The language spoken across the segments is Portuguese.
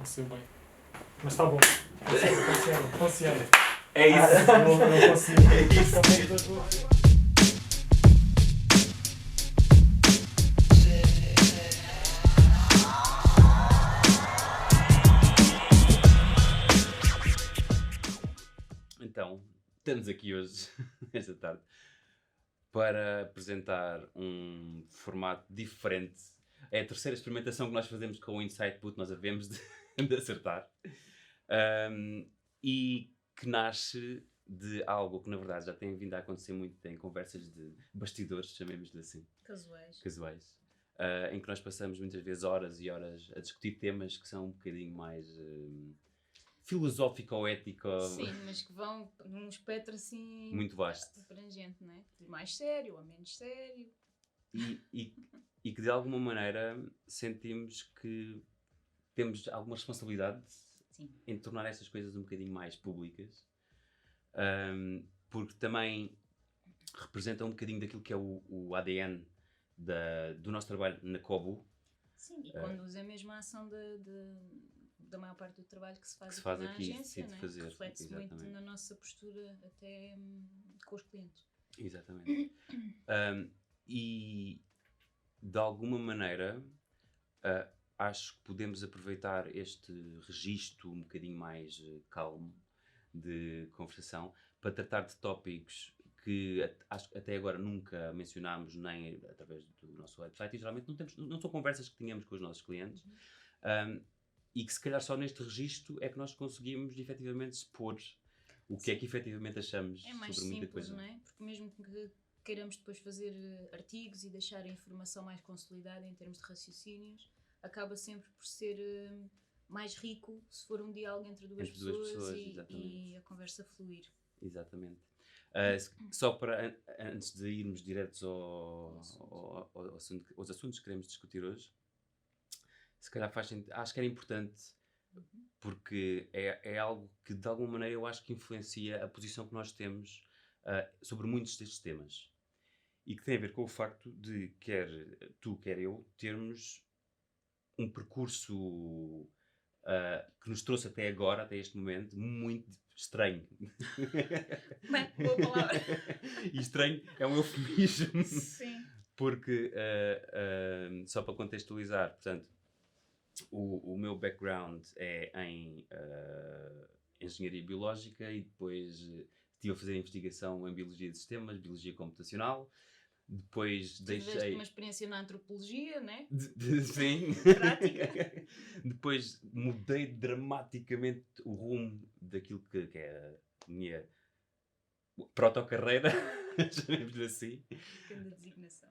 saiu bem. Mas está bom. Funciona. É isso. Não consigo. É isso. Então, estamos aqui hoje, esta tarde, para apresentar um formato diferente. É a terceira experimentação que nós fazemos com o Insight Put, nós havemos de acertar. E que nasce de algo que, na verdade, já tem vindo a acontecer muito em conversas de bastidores, chamemos-lhe assim. Casuais. Em que nós passamos muitas vezes horas e horas a discutir temas que são um bocadinho mais filosófico ou ético. Sim, mas que vão num espectro assim muito vasto. Abrangente, não é? De mais sério a menos sério. E que de alguma maneira sentimos que temos alguma responsabilidade Sim. em tornar estas coisas um bocadinho mais públicas, porque também representa um bocadinho daquilo que é o ADN do nosso trabalho na Kobo. Sim, e conduz a mesma ação da maior parte do trabalho que se faz na aqui agência, né? Reflete-se exatamente. muito na nossa postura até com os clientes. Exatamente. E de alguma maneira acho que podemos aproveitar este registro um bocadinho mais calmo de conversação para tratar de tópicos que acho que até agora nunca mencionámos nem através do nosso website e geralmente não são conversas que tínhamos com os nossos clientes. E que se calhar só neste registro é que nós conseguimos efetivamente expor o que é que efetivamente achamos sobre muita simples, coisa. Não é? Porque mesmo que queiramos depois fazer artigos e deixar a informação mais consolidada em termos de raciocínios, acaba sempre por ser mais rico se for um diálogo entre duas pessoas e a conversa fluir. Exatamente. Só para, antes de irmos diretos aos assuntos que queremos discutir hoje, se calhar acho que era importante, porque é algo que de alguma maneira eu acho que influencia a posição que nós temos sobre muitos destes temas. E que tem a ver com o facto de, quer tu, quer eu, termos um percurso que nos trouxe até agora, até este momento, muito estranho. Bem, boa palavra. E estranho é um eufemismo. Sim. Porque, só para contextualizar, portanto, o meu background é em engenharia biológica e depois estive a fazer investigação em biologia de sistemas, biologia computacional. Depois tiveste uma experiência na antropologia, né? Sim. Prática. Depois mudei dramaticamente o rumo daquilo que é a minha protocarreira, chamemos-lhe assim. Grande designação.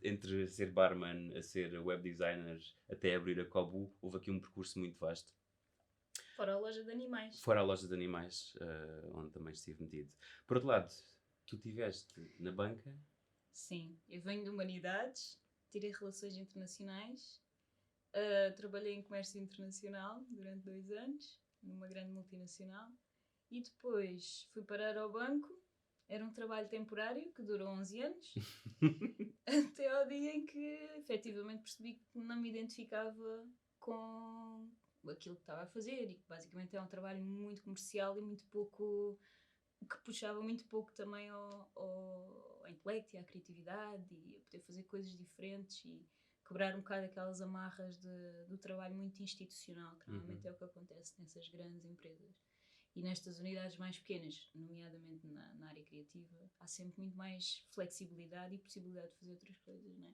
Entre ser barman, a ser web designer, até abrir a Kobo, houve aqui um percurso muito vasto. Fora a loja de animais. Fora a loja de animais, onde também estive metido. Por outro lado, tu estiveste na banca? Sim, eu venho de Humanidades, tirei Relações Internacionais, trabalhei em comércio internacional durante 2 anos, numa grande multinacional, e depois fui parar ao banco. Era um trabalho temporário que durou 11 anos, até ao dia em que efetivamente percebi que não me identificava com aquilo que estava a fazer e que basicamente é um trabalho muito comercial e muito pouco, que puxava muito pouco também ao intelecto e à criatividade e a poder fazer coisas diferentes e quebrar um bocado aquelas amarras do trabalho muito institucional, que normalmente é o que acontece nessas grandes empresas. E nestas unidades mais pequenas, nomeadamente na área criativa, há sempre muito mais flexibilidade e possibilidade de fazer outras coisas, não é?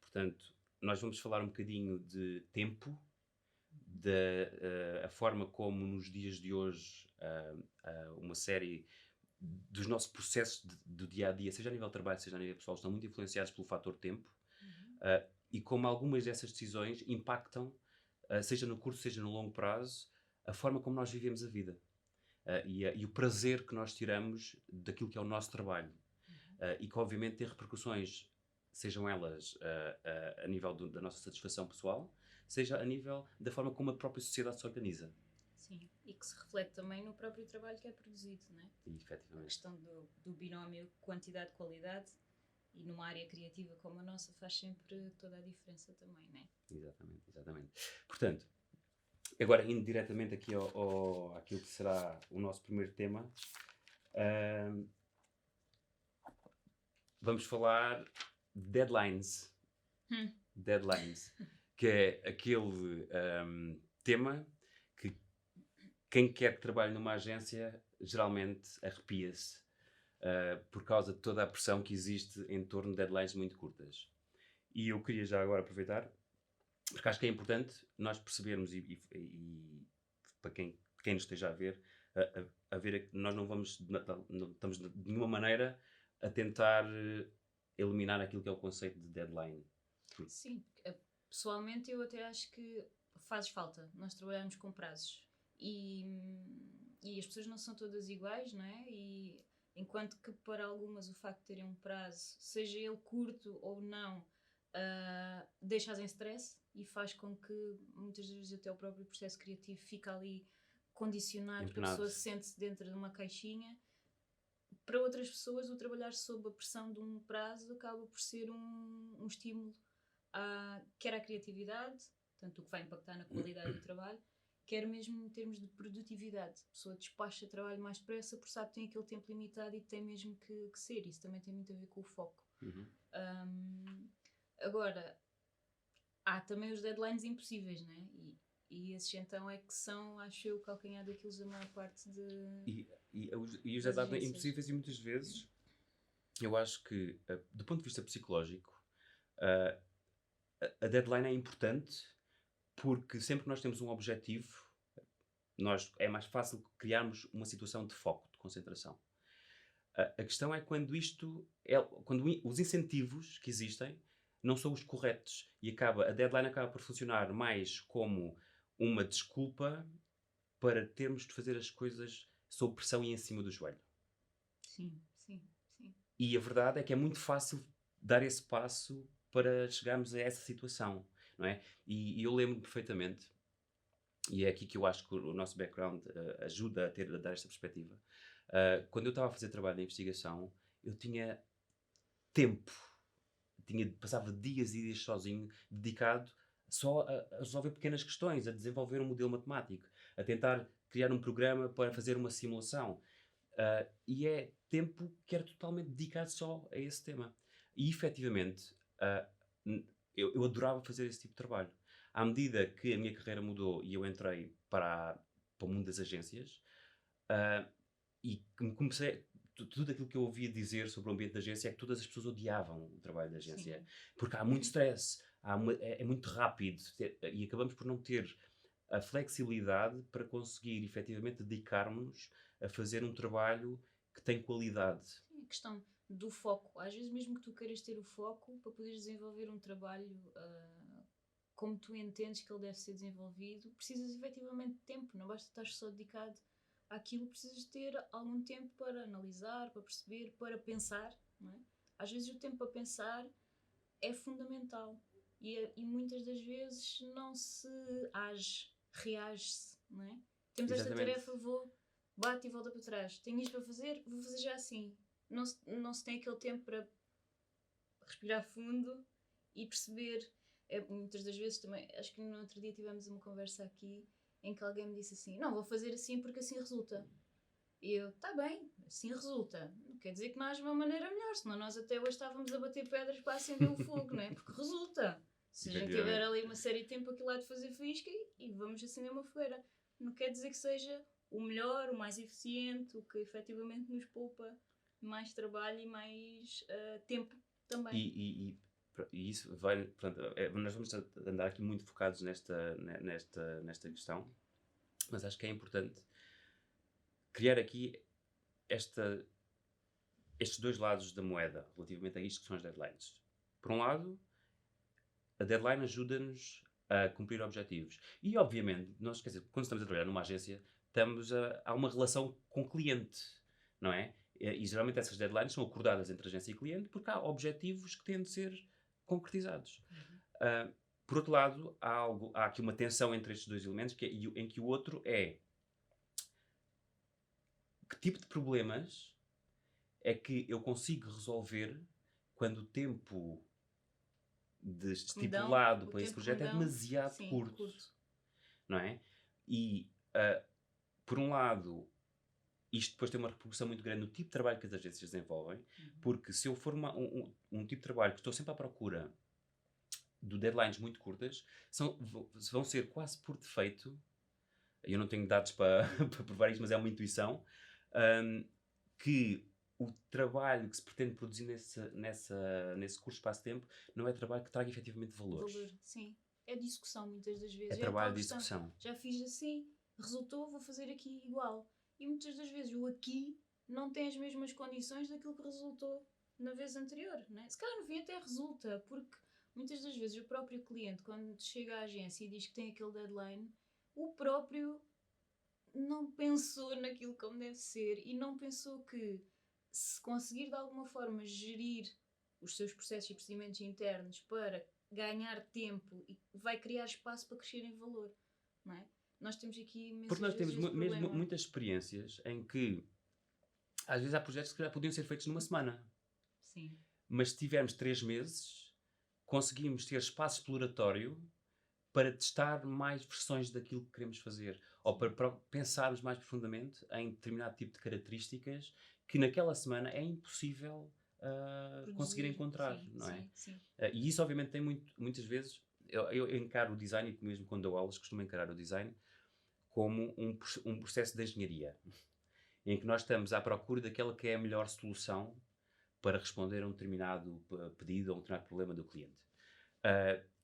Portanto, nós vamos falar um bocadinho de tempo, a forma como nos dias de hoje uma série dos nossos processos do dia-a-dia, seja a nível de trabalho, seja a nível pessoal, estão muito influenciados pelo fator tempo, e como algumas dessas decisões impactam, seja no curto, seja no longo prazo, a forma como nós vivemos a vida. E o prazer que nós tiramos daquilo que é o nosso trabalho. E que obviamente tem repercussões, sejam elas a nível da nossa satisfação pessoal, seja a nível da forma como a própria sociedade se organiza. Sim, e que se reflete também no próprio trabalho que é produzido, não é? E, efetivamente. A questão do binómio quantidade-qualidade E numa área criativa como a nossa faz sempre toda a diferença também, não é? Exatamente. Portanto, agora indo diretamente aqui àquilo que será o nosso primeiro tema, vamos falar de deadlines. Deadlines, que é aquele tema que quem quer que trabalhe numa agência geralmente arrepia-se por causa de toda a pressão que existe em torno de deadlines muito curtas. E eu queria já agora aproveitar, porque acho que é importante nós percebermos e para quem nos esteja a ver, a ver que nós não estamos de nenhuma maneira a tentar eliminar aquilo que é o conceito de deadline. Sim, pessoalmente eu até acho que faz falta. Nós trabalhamos com prazos e as pessoas não são todas iguais, não é? E enquanto que para algumas o facto de terem um prazo, seja ele curto ou não, deixa-as em stress e faz com que muitas vezes até o próprio processo criativo fica ali condicionado, porque a pessoa sente-se dentro de uma caixinha. Para outras pessoas, o trabalhar sob a pressão de um prazo acaba por ser um estímulo quer à criatividade, tanto o que vai impactar na qualidade do trabalho, quer mesmo em termos de produtividade. A pessoa despacha trabalho mais depressa porque sabe que tem aquele tempo limitado e tem mesmo que ser. Isso também tem muito a ver com o foco. Agora, há também os deadlines impossíveis, não é? E esses então é que são, acho eu, o calcanhar daqueles da maior parte de... E os deadlines impossíveis, e muitas vezes eu acho que, do ponto de vista psicológico, a deadline é importante porque sempre que nós temos um objetivo, é mais fácil criarmos uma situação de foco, de concentração. A questão é quando os incentivos que existem não são os corretos e a deadline acaba por funcionar mais como uma desculpa para termos de fazer as coisas sob pressão e em cima do joelho. Sim. E a verdade é que é muito fácil dar esse passo para chegarmos a essa situação, não é? E eu lembro-me perfeitamente, e é aqui que eu acho que o nosso background ajuda a dar esta perspectiva. Quando eu estava a fazer trabalho de investigação, eu tinha tempo, passava dias e dias sozinho, dedicado só a resolver pequenas questões, a desenvolver um modelo matemático, a tentar criar um programa para fazer uma simulação. E é tempo que era totalmente dedicado só a esse tema. E, efetivamente, eu adorava fazer esse tipo de trabalho. À medida que a minha carreira mudou e eu entrei para o mundo das agências, e comecei... Tudo aquilo que eu ouvia dizer sobre o ambiente da agência é que todas as pessoas odiavam o trabalho da agência. Sim. Porque há muito stress, é muito rápido, e acabamos por não ter a flexibilidade para conseguir, efetivamente, dedicarmos a fazer um trabalho que tem qualidade. Sim, a questão do foco. Às vezes, mesmo que tu queiras ter o foco para poderes desenvolver um trabalho como tu entendes que ele deve ser desenvolvido, precisas efetivamente de tempo. Não basta estar só dedicado àquilo, precisas ter algum tempo para analisar, para perceber, para pensar, não é? Às vezes o tempo para pensar é fundamental e muitas das vezes não se reage-se, não é? Temos esta tarefa, bate e volta para trás. Tenho isto para fazer, vou fazer já assim. Não se tem aquele tempo para respirar fundo e perceber. Muitas das vezes também, acho que no outro dia tivemos uma conversa aqui em que alguém me disse assim, não, vou fazer assim porque assim resulta. E eu, tá bem, assim resulta. Não quer dizer que não haja uma maneira melhor, senão nós até hoje estávamos a bater pedras para acender o fogo, não é? Porque resulta. Se a gente tiver ali uma série de tempo, aquilo há de fazer faísca e vamos acender uma fogueira. Não quer dizer que seja o melhor, o mais eficiente, o que efetivamente nos poupa mais trabalho e mais tempo também. E isso vai, portanto, nós vamos andar aqui muito focados nesta questão, mas acho que é importante criar aqui estes dois lados da moeda relativamente a isto que são as deadlines. Por um lado, a deadline ajuda-nos a cumprir objetivos. E, obviamente, nós, quer dizer, quando estamos a trabalhar numa agência, há uma relação com o cliente, não é? E geralmente essas deadlines são acordadas entre agência e cliente porque há objetivos que têm de ser concretizados. Por outro lado, há aqui uma tensão entre estes dois elementos em que o outro é que tipo de problemas é que eu consigo resolver quando o tempo Que me dão, estipulado o para esse tempo que projeto me é dão, demasiado sim, curto, não é? E, por um lado, isto depois tem uma repercussão muito grande no tipo de trabalho que as agências desenvolvem, porque se eu for um tipo de trabalho que estou sempre à procura de deadlines muito curtas, vão ser quase por defeito, eu não tenho dados para, para provar isto, mas é uma intuição, que o trabalho que se pretende produzir nesse curto espaço de tempo não é trabalho que traga efetivamente valores. Valor, sim. É discussão muitas das vezes. É É trabalho tal de questão. execução. Já fiz assim, resultou, vou fazer aqui igual. E muitas das vezes o aqui não tem as mesmas condições daquilo que resultou na vez anterior, né? Se calhar no fim até resulta, porque muitas das vezes o próprio cliente, quando chega à agência e diz que tem aquele deadline, o próprio não pensou naquilo como deve ser e não pensou que se conseguir de alguma forma gerir os seus processos e procedimentos internos para ganhar tempo e vai criar espaço para crescer em valor, não é? Nós temos aqui Porque imensas nós vezes temos este mesmo problema. muitas experiências em que às vezes há projetos que já podiam ser feitos numa semana, Sim. mas se tivermos 3 meses, conseguimos ter espaço exploratório para testar mais versões daquilo que queremos fazer, ou para pensarmos mais profundamente em determinado tipo de características que naquela semana é impossível conseguir Produzir. encontrar, Sim, não é? sim, sim. E isso obviamente tem muitas vezes, eu encaro o design, e mesmo quando dou aulas costumo encarar o design como um processo de engenharia, em que nós estamos à procura daquela que é a melhor solução para responder a um determinado pedido ou um determinado problema do cliente.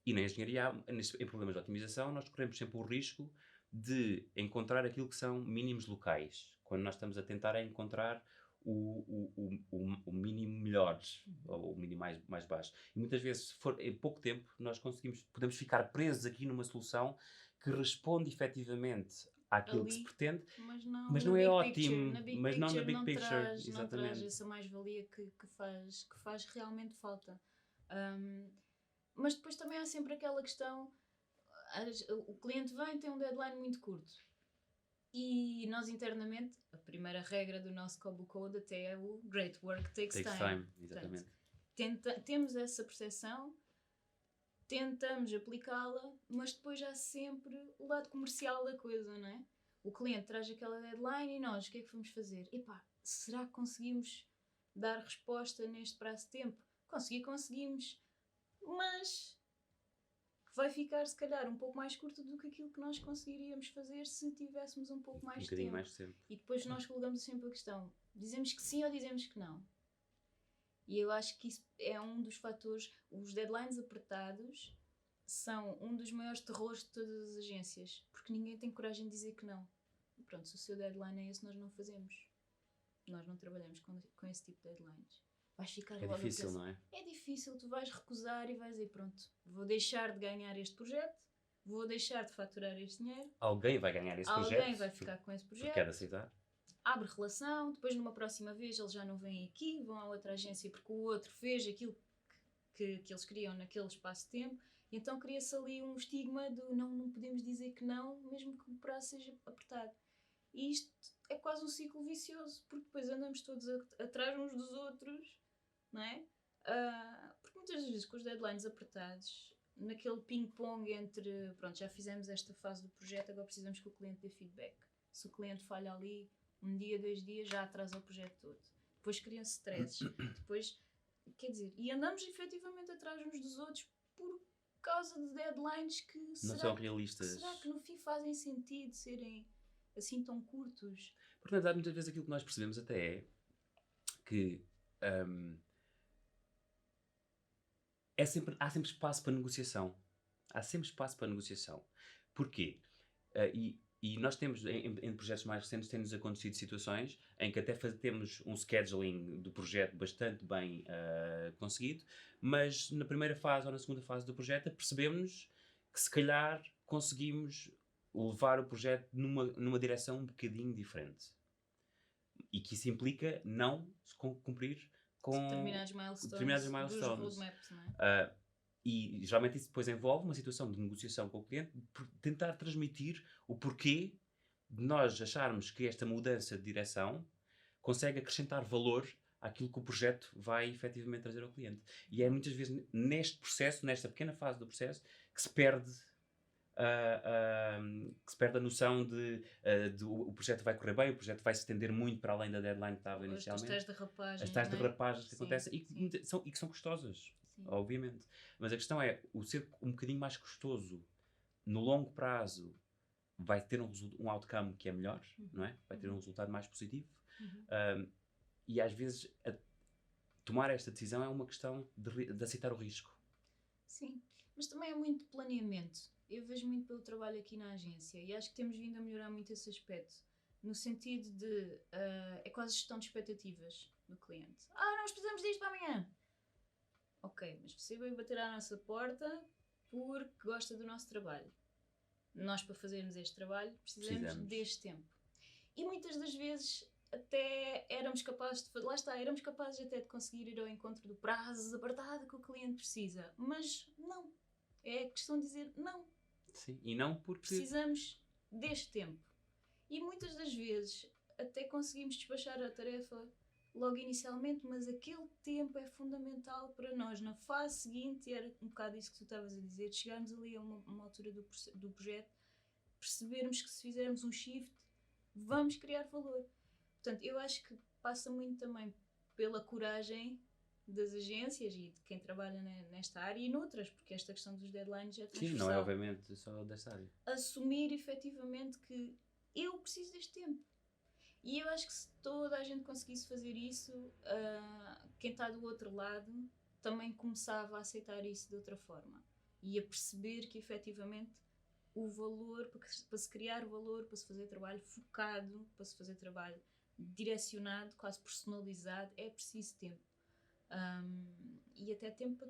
E na engenharia, em problemas de otimização, nós corremos sempre o risco de encontrar aquilo que são mínimos locais, quando nós estamos a tentar encontrar o mínimo melhor, ou o mínimo mais baixo. E muitas vezes, se for em pouco tempo, nós podemos ficar presos aqui numa solução que responde efetivamente àquilo que se Ali, pretende, mas mas na não é big picture. ótimo, Na big mas não na picture big picture, não traz exatamente. essa mais-valia que faz realmente falta. Mas depois também há sempre aquela questão, o cliente vem, tem um deadline muito curto. E nós internamente, a primeira regra do nosso Kobo Code até é o great work takes time. Exatamente. Portanto, temos essa percepção, tentamos aplicá-la, mas depois há sempre o lado comercial da coisa, não é? O cliente traz aquela deadline e nós, o que é que vamos fazer? Epá, será que conseguimos dar resposta neste prazo de tempo? Conseguimos, mas vai ficar se calhar um pouco mais curto do que aquilo que nós conseguiríamos fazer se tivéssemos um pouco mais de bocadinho tempo. mais tempo. E depois nós colocamos sempre a questão, dizemos que sim ou dizemos que não? E eu acho que isso é um dos fatores, os deadlines apertados são um dos maiores terrores de todas as agências, porque ninguém tem coragem de dizer que não. E pronto, se o seu deadline é esse, nós não fazemos. Nós não trabalhamos com esse tipo de deadlines. Vais ficar É logo difícil, a pensar, não é? é difícil, tu vais recusar e vais dizer, pronto, vou deixar de ganhar este projeto, vou deixar de faturar este dinheiro, Alguém vai ganhar esse projeto. alguém vai ficar com esse projeto, quer aceitar. abre relação, depois numa próxima vez eles já não vêm aqui, vão a outra agência porque o outro fez aquilo que eles queriam naquele espaço de tempo, e então cria-se ali um estigma do não podemos dizer que não, mesmo que o prazo seja apertado. E isto é quase um ciclo vicioso, porque depois andamos todos atrás uns dos outros, não é? Porque muitas vezes com os deadlines apertados, naquele ping-pong entre, pronto, já fizemos esta fase do projeto, agora precisamos que o cliente dê feedback. Se o cliente falha ali, um dia, 2 dias, já atrasa o projeto todo. Depois criam-se stresses. Depois, quer dizer, e andamos efetivamente atrás uns dos outros por causa de deadlines que Não são realistas. será que no fim fazem sentido serem assim tão curtos? Porque na verdade muitas vezes aquilo que nós percebemos até é que há sempre espaço para negociação. Há sempre espaço para negociação. Porquê? E nós temos, em projetos mais recentes, tem-nos acontecido situações em que até temos um scheduling do projeto bastante bem conseguido, mas na primeira fase ou na segunda fase do projeto percebemos que se calhar conseguimos levar o projeto numa direção um bocadinho diferente. E que isso implica não cumprir com determinados milestones dos roadmaps, não é? E geralmente isso depois envolve uma situação de negociação com o cliente, por tentar transmitir o porquê de nós acharmos que esta mudança de direção consegue acrescentar valor àquilo que o projeto vai efetivamente trazer ao cliente. E é muitas vezes neste processo, nesta pequena fase do processo, que se perde a noção de o projeto vai correr bem, o projeto vai se estender muito para além da deadline que estava inicialmente. As tais derrapagens, As tais derrapagens que sim, acontecem e sim. que são custosas, Sim. obviamente. Mas a questão é, o ser um bocadinho mais custoso no longo prazo vai ter um outcome que é melhor, não é? Vai ter um resultado mais positivo. E às vezes tomar esta decisão é uma questão de aceitar o risco. Sim, mas também é muito planeamento. Eu vejo muito pelo trabalho aqui na agência e acho que temos vindo a melhorar muito esse aspecto. No sentido de, é quase gestão de expectativas do cliente. Nós precisamos disto para amanhã. Ok, mas você veio bater à nossa porta porque gosta do nosso trabalho. Nós, para fazermos este trabalho, precisamos deste tempo. E muitas das vezes até éramos capazes de fazer, lá está, éramos capazes até de conseguir ir ao encontro do prazo apertado que o cliente precisa. Mas não. É questão de dizer não. Sim, e não porque... Precisamos deste tempo. E muitas das vezes até conseguimos despachar a tarefa logo inicialmente, mas aquele tempo é fundamental para nós, na fase seguinte, e era um bocado isso que tu estavas a dizer, de chegarmos ali a uma altura do projeto, percebermos que se fizermos um shift, vamos criar valor. Portanto, eu acho que passa muito também pela coragem das agências e de quem trabalha nesta área e noutras, porque esta questão dos deadlines é transversal. Sim, não é obviamente só desta área. Assumir efetivamente que eu preciso deste tempo. E eu acho que se toda a gente conseguisse fazer isso, quem está do outro lado também começava a aceitar isso de outra forma. E a perceber que efetivamente o valor, para se criar valor, para se fazer trabalho focado, para se fazer trabalho direcionado, quase personalizado, é preciso tempo. E até tempo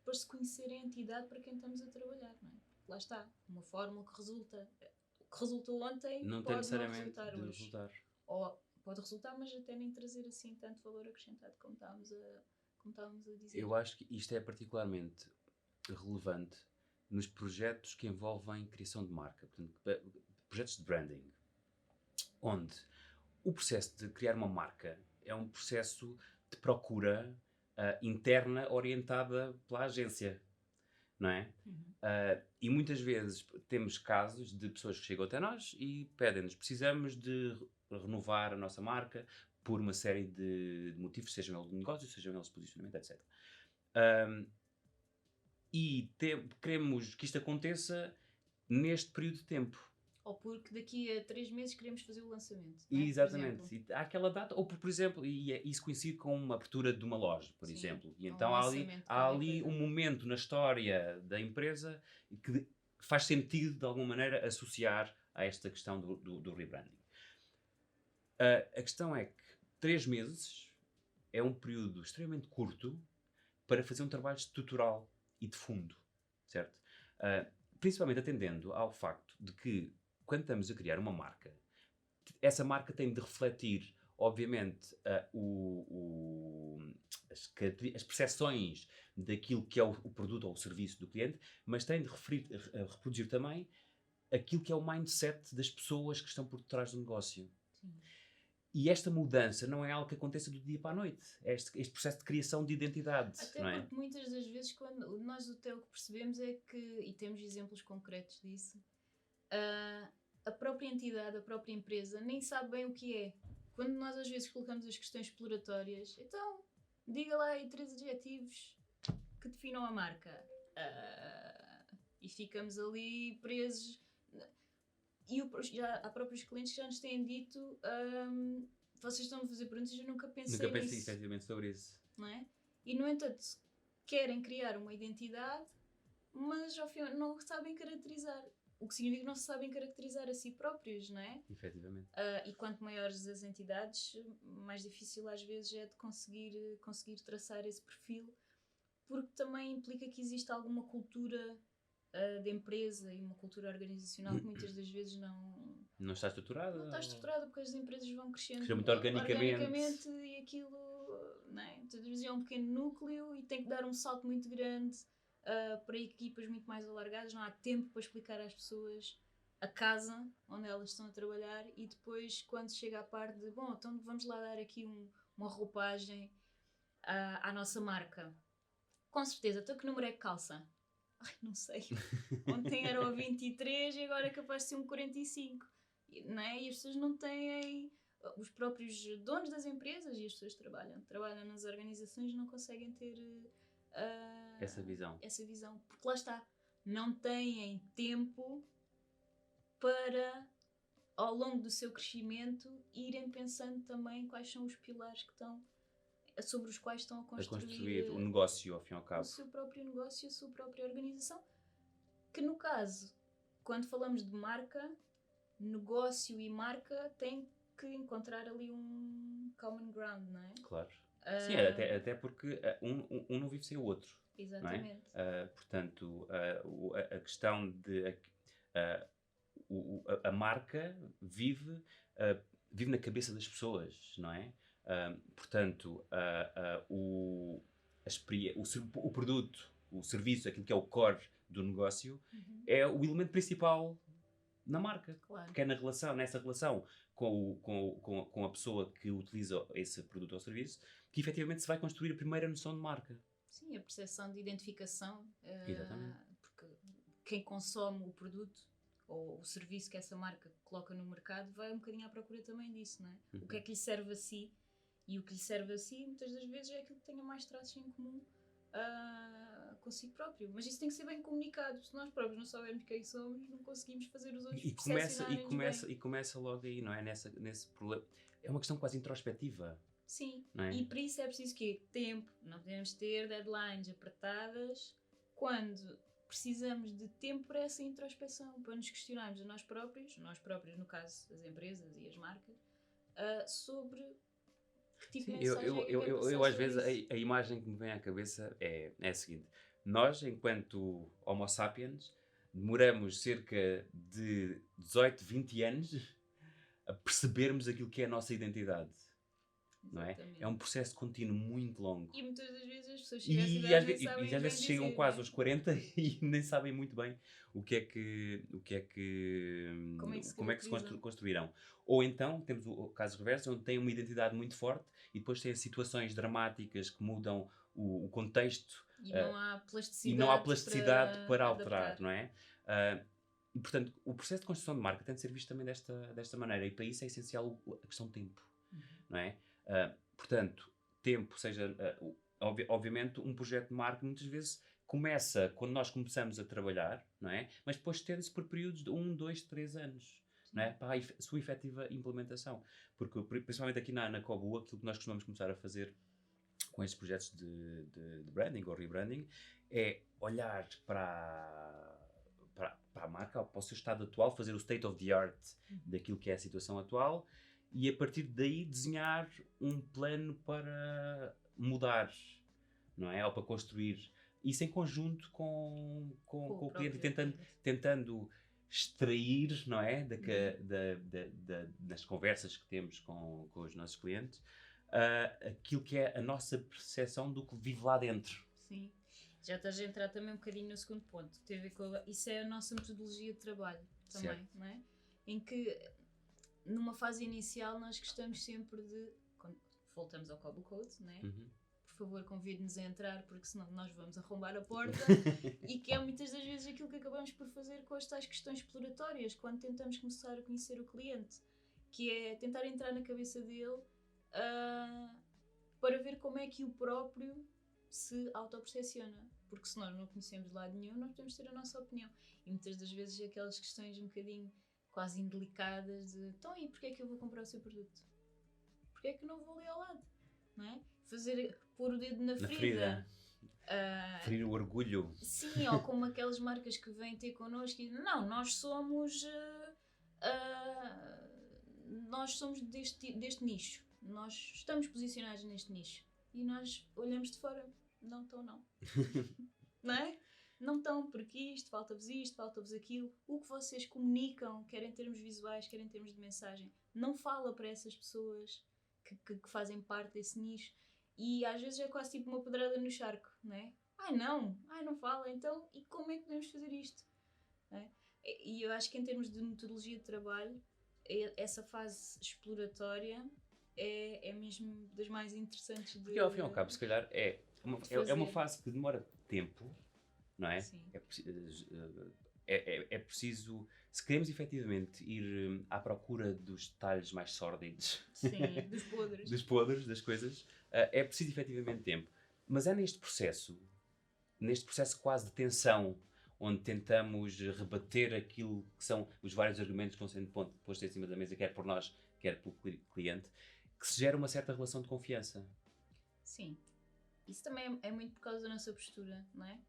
para se conhecer a entidade para quem estamos a trabalhar, não é? Lá está, uma fórmula que resultou ontem Não pode tem não necessariamente resultar de hoje. resultar. Ou pode resultar, mas até nem trazer assim tanto valor acrescentado como estávamos a dizer. Eu acho que isto é particularmente relevante nos projetos que envolvem criação de marca, portanto, projetos de branding, onde o processo de criar uma marca é um processo de procura interna orientada pela agência, não é? E muitas vezes temos casos de pessoas que chegam até nós e pedem-nos, precisamos de renovar a nossa marca por uma série de motivos, sejam eles de negócio, sejam eles de posicionamento, etc. E queremos que isto aconteça neste período de tempo. Ou porque daqui a 3 meses queremos fazer o lançamento. Não é? Exatamente. E há aquela data, ou por exemplo, e isso coincide com uma abertura de uma loja, por exemplo. E então há ali um momento na história da empresa que faz sentido, de alguma maneira, associar a esta questão do rebranding. A questão é que 3 meses é um período extremamente curto para fazer um trabalho estrutural e de fundo, certo? Principalmente atendendo ao facto de que, quando estamos a criar uma marca, essa marca tem de refletir, obviamente, as percepções daquilo que é o produto ou o serviço do cliente, mas tem de reproduzir também aquilo que é o mindset das pessoas que estão por trás do negócio. Sim. E esta mudança não é algo que aconteça do dia para a noite. É este processo de criação de identidade. Até não é? Porque muitas das vezes, quando nós até o que percebemos é que, e temos exemplos concretos disso, a própria entidade, a própria empresa nem sabe bem o que é. Quando nós às vezes colocamos as questões exploratórias, então diga lá aí 3 adjetivos que definam a marca. E ficamos ali presos. E já há próprios clientes que já nos têm dito, vocês estão a fazer perguntas e eu nunca pensei efetivamente sobre isso. Não é? E no entanto querem criar uma identidade, mas ao final não sabem caracterizar. O que significa que não se sabem caracterizar a si próprios, não é? Efetivamente. E quanto maiores as entidades, mais difícil às vezes é de conseguir traçar esse perfil, porque também implica que existe alguma cultura de empresa e uma cultura organizacional que muitas das vezes não está estruturada. Não está estruturada porque as empresas vão crescendo muito organicamente e aquilo, não é? Muitas vezes é um pequeno núcleo e tem que dar um salto muito grande para equipas muito mais alargadas. Não há tempo para explicar às pessoas a casa onde elas estão a trabalhar e depois quando chega a parte de, bom, então vamos lá dar aqui uma roupagem à nossa marca. Com certeza. Então que número é que calça? Ai, não sei. Ontem era o 23 e agora é capaz de ser um 45. Não é? E as pessoas não têm... Os próprios donos das empresas e as pessoas que trabalham nas organizações não conseguem ter Essa visão. essa visão. Porque lá está. Não têm tempo para, ao longo do seu crescimento, irem pensando também quais são os pilares que estão, sobre os quais estão a construir o negócio, ao fim e ao o cabo. seu próprio negócio, a sua própria organização. Que no caso, quando falamos de marca, negócio e marca têm que encontrar ali um common ground, não é? Claro. Sim, até porque um não vive sem o outro. Exatamente. Não é? Portanto, a questão de... a marca vive na cabeça das pessoas, não é? Portanto, o produto, o serviço, aquilo que é o core do negócio, é o elemento principal na marca. Claro. Porque é nessa relação com a pessoa que utiliza esse produto ou serviço que efetivamente se vai construir a primeira noção de marca. Sim, a percepção de identificação. Exatamente. Porque quem consome o produto ou o serviço que essa marca coloca no mercado vai um bocadinho à procura também disso, não é? O que é que lhe serve a si? E o que lhe serve a si, muitas das vezes, é aquilo que tenha mais traços em comum consigo próprio. Mas isso tem que ser bem comunicado. Se nós próprios não soubermos quem somos, não conseguimos fazer os outros e começa logo aí, não é? Nesse problema. É uma questão quase introspectiva. Sim, não é? E por isso é preciso quê? Tempo. Não podemos ter deadlines apertadas quando precisamos de tempo para essa introspeção, para nos questionarmos a nós próprios no caso as empresas e as marcas, sobre que tipo de mensagem eu às vezes a imagem que me vem à cabeça é a seguinte: nós, enquanto Homo sapiens, demoramos cerca de 18, 20 anos a percebermos aquilo que é a nossa identidade. Não é? É um processo contínuo muito longo. E muitas das vezes as pessoas e às vezes chegam quase aos 40 e nem sabem muito bem como é que se construirão. Ou então temos o caso reverso, onde têm uma identidade muito forte e depois têm situações dramáticas que mudam o contexto e não há plasticidade, para alterar, não é? E portanto o processo de construção de marca tem de ser visto também desta maneira, e para isso é essencial a questão do tempo. Não é? Portanto, tempo, seja, obviamente, um projeto de marca muitas vezes começa quando nós começamos a trabalhar, não é? Mas depois estende-se por períodos de 1, 2, 3 anos, não é? Para a sua efetiva implementação. Porque, principalmente aqui na Kobu, aquilo que nós costumamos começar a fazer com estes projetos de branding ou rebranding é olhar para a marca, para o seu estado atual, fazer o state of the art daquilo que é a situação atual, e a partir daí desenhar um plano para mudar, não é? Ou para construir. Isso em conjunto com o cliente, tentando extrair, não é? Das conversas que temos com os nossos clientes, aquilo que é a nossa percepção do que vive lá dentro. Sim. Já estás a entrar também um bocadinho no segundo ponto. Tem a ver com isso é a nossa metodologia de trabalho também, certo. Não é? Em que numa fase inicial nós gostamos sempre de, quando voltamos ao Kobu Code, né? Por favor convide-nos a entrar, porque senão nós vamos arrombar a porta. E que é muitas das vezes aquilo que acabamos por fazer com as tais questões exploratórias, quando tentamos começar a conhecer o cliente, que é tentar entrar na cabeça dele para ver como é que o próprio se autopercepciona, porque se nós não conhecemos de lado nenhum, nós podemos ter a nossa opinião, e muitas das vezes aquelas questões um bocadinho quase indelicadas de, então e porquê é que eu vou comprar o seu produto? Porquê é que não vou ali ao lado? Não é? Pôr o dedo na ferida. Ferir o orgulho. Sim, ou como aquelas marcas que vêm ter connosco e dizem, não, nós somos deste nicho, nós estamos posicionados neste nicho, e nós olhamos de fora, não estão não. Não é? Não estão, porque isto, falta-vos aquilo. O que vocês comunicam, quer em termos visuais, quer em termos de mensagem, não fala para essas pessoas que fazem parte desse nicho. E às vezes é quase tipo uma pedrada no charco, não é? Não fala, então, e como é que podemos fazer isto? Não é? E eu acho que em termos de metodologia de trabalho, essa fase exploratória é mesmo das mais interessantes de... Porque ao fim e ao cabo, se calhar, é uma fazer. fase que demora tempo, não é? Sim. É preciso, se queremos efetivamente ir à procura dos detalhes mais sórdidos, Sim, dos podres. dos podres, das coisas, é preciso efetivamente tempo. Mas é neste processo quase de tensão, onde tentamos rebater aquilo que são os vários argumentos que vão sendo postos em cima da mesa, quer por nós, quer pelo cliente, que se gera uma certa relação de confiança. Sim. Isso também é muito por causa da nossa postura, não é?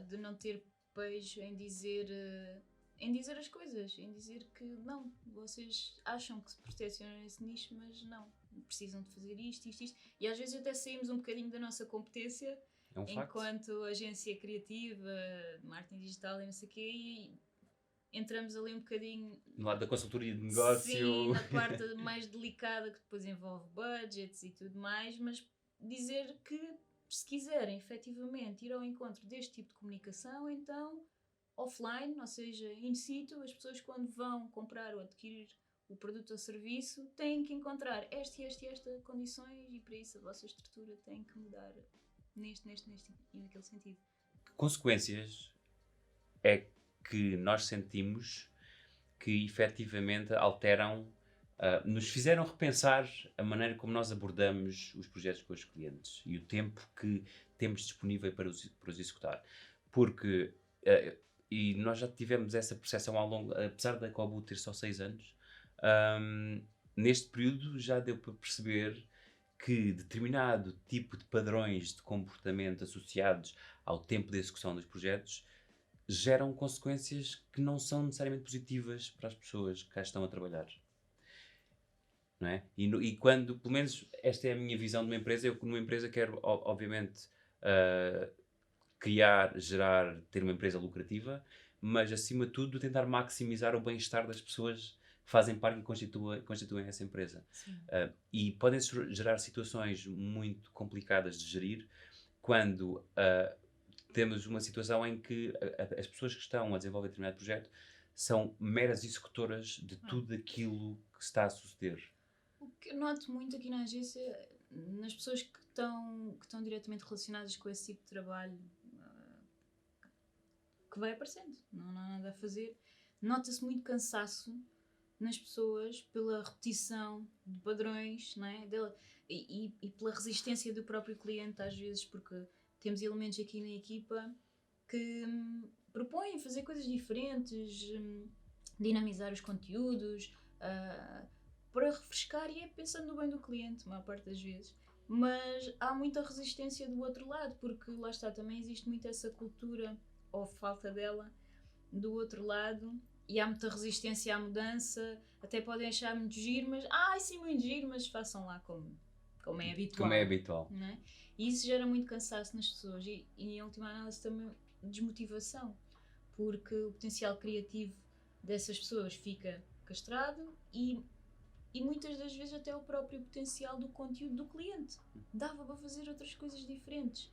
De não ter pejo em dizer as coisas, em dizer que não, vocês acham que se percepcionam nesse nicho, mas não, precisam de fazer isto. E às vezes até saímos um bocadinho da nossa competência, É um facto. enquanto agência criativa, marketing digital e não sei o quê, e entramos ali um bocadinho... No lado da consultoria de negócio. Sim, na parte mais delicada, que depois envolve budgets e tudo mais, mas dizer que se quiserem efetivamente ir ao encontro deste tipo de comunicação, então offline, ou seja, in situ, as pessoas quando vão comprar ou adquirir o produto ou serviço têm que encontrar esta condições, e para isso a vossa estrutura tem que mudar neste e naquele sentido. Que consequências é que nós sentimos que efetivamente alteram, nos fizeram repensar a maneira como nós abordamos os projetos com os clientes e o tempo que temos disponível para os executar? Porque, e nós já tivemos essa percepção ao longo, apesar da Kobu ter só 6 anos, neste período já deu para perceber que determinado tipo de padrões de comportamento associados ao tempo de execução dos projetos geram consequências que não são necessariamente positivas para as pessoas que cá estão a trabalhar. Não é? E quando, pelo menos esta é a minha visão de uma empresa, eu numa empresa quero, obviamente, criar, gerar, ter uma empresa lucrativa, mas acima de tudo tentar maximizar o bem-estar das pessoas que fazem parte e constituem essa empresa. E podem-se gerar situações muito complicadas de gerir quando temos uma situação em que as pessoas que estão a desenvolver determinado projeto são meras executoras de tudo aquilo que está a suceder. O que eu noto muito aqui na agência, nas pessoas que estão diretamente relacionadas com esse tipo de trabalho, que vai aparecendo, não há nada a fazer, nota-se muito cansaço nas pessoas pela repetição de padrões, não é? E pela resistência do próprio cliente às vezes, porque temos elementos aqui na equipa que propõem fazer coisas diferentes, dinamizar os conteúdos, para refrescar, e é pensando no bem do cliente, a maior parte das vezes. Mas há muita resistência do outro lado, porque lá está, também existe muito essa cultura, ou falta dela, do outro lado, e há muita resistência à mudança, até podem achar muito giro, mas sim, muito giro, mas façam lá como é habitual. Como é habitual. Não é? E isso gera muito cansaço nas pessoas e em última análise também desmotivação, porque o potencial criativo dessas pessoas fica castrado e muitas das vezes até o próprio potencial do conteúdo do cliente dava para fazer outras coisas diferentes,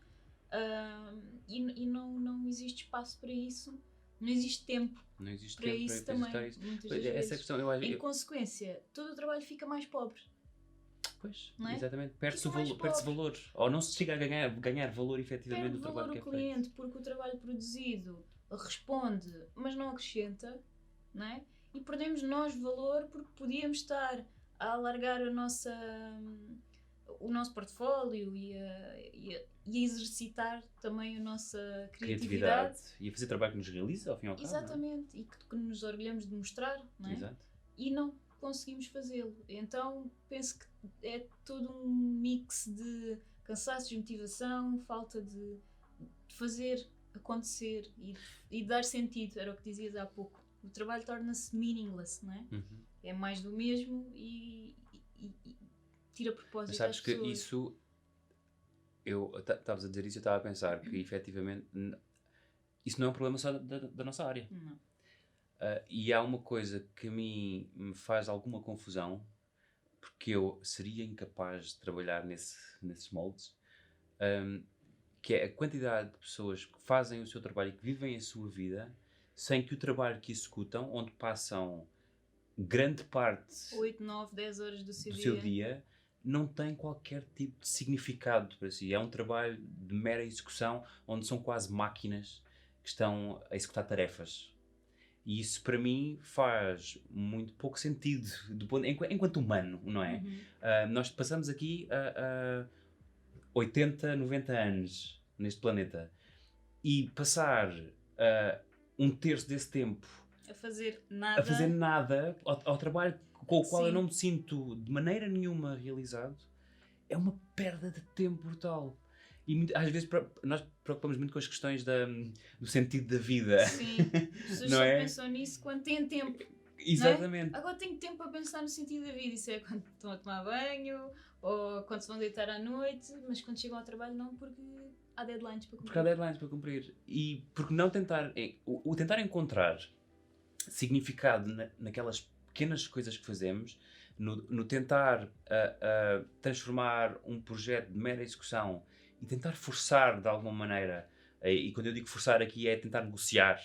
e não existe espaço para isso, não existe tempo para isso também, muitas das vezes. Essa questão, eu acho, em consequência, todo o trabalho fica mais pobre. Pois, não é? exatamente, perde-se valor, ou não se chega a ganhar valor efetivamente do trabalho que é feito. Perde valor o cliente, porque o trabalho produzido responde, mas não acrescenta, não é? E perdemos nós valor porque podíamos estar a alargar o nosso portfólio e a exercitar também a nossa criatividade. E a fazer trabalho que nos realiza, ao fim e ao cabo. Exatamente, e que nos orgulhamos de mostrar, não é? Exato. E não conseguimos fazê-lo. Então penso que é todo um mix de cansaço, desmotivação, falta de fazer acontecer e dar sentido, era o que dizias há pouco. O trabalho torna-se meaningless, não é? Uhum. É mais do mesmo e tira propósito. Mas sabes às que pessoas. isso, estavas a dizer isso, eu estava a pensar que efetivamente isso não é um problema só da nossa área. Não. E há uma coisa que a mim me faz alguma confusão, porque eu seria incapaz de trabalhar nesses moldes, que é a quantidade de pessoas que fazem o seu trabalho e que vivem a sua vida sem que o trabalho que executam, onde passam grande parte 8, 9, 10 horas do seu do seu dia, não tem qualquer tipo de significado para si. É um trabalho de mera execução, onde são quase máquinas que estão a executar tarefas. E isso para mim faz muito pouco sentido enquanto humano, não é? Nós passamos aqui a 80, 90 anos neste planeta e passar um terço desse tempo A fazer nada. a fazer nada ao trabalho com o qual eu Sim. não me sinto de maneira nenhuma realizado, é uma perda de tempo brutal. E às vezes nós preocupamos muito com as questões do sentido da vida. Sim, as pessoas Não só é? pensam nisso quando têm tempo. Exatamente. Agora tenho tempo para pensar no sentido da vida. Isso é quando estão a tomar banho ou quando se vão deitar à noite, mas quando chegam ao trabalho não, porque há deadlines para cumprir. Porque há deadlines para cumprir. E porque não tentar... O tentar encontrar significado naquelas pequenas coisas que fazemos, no tentar transformar um projeto de mera execução e tentar forçar de alguma maneira, e quando eu digo forçar aqui é tentar negociar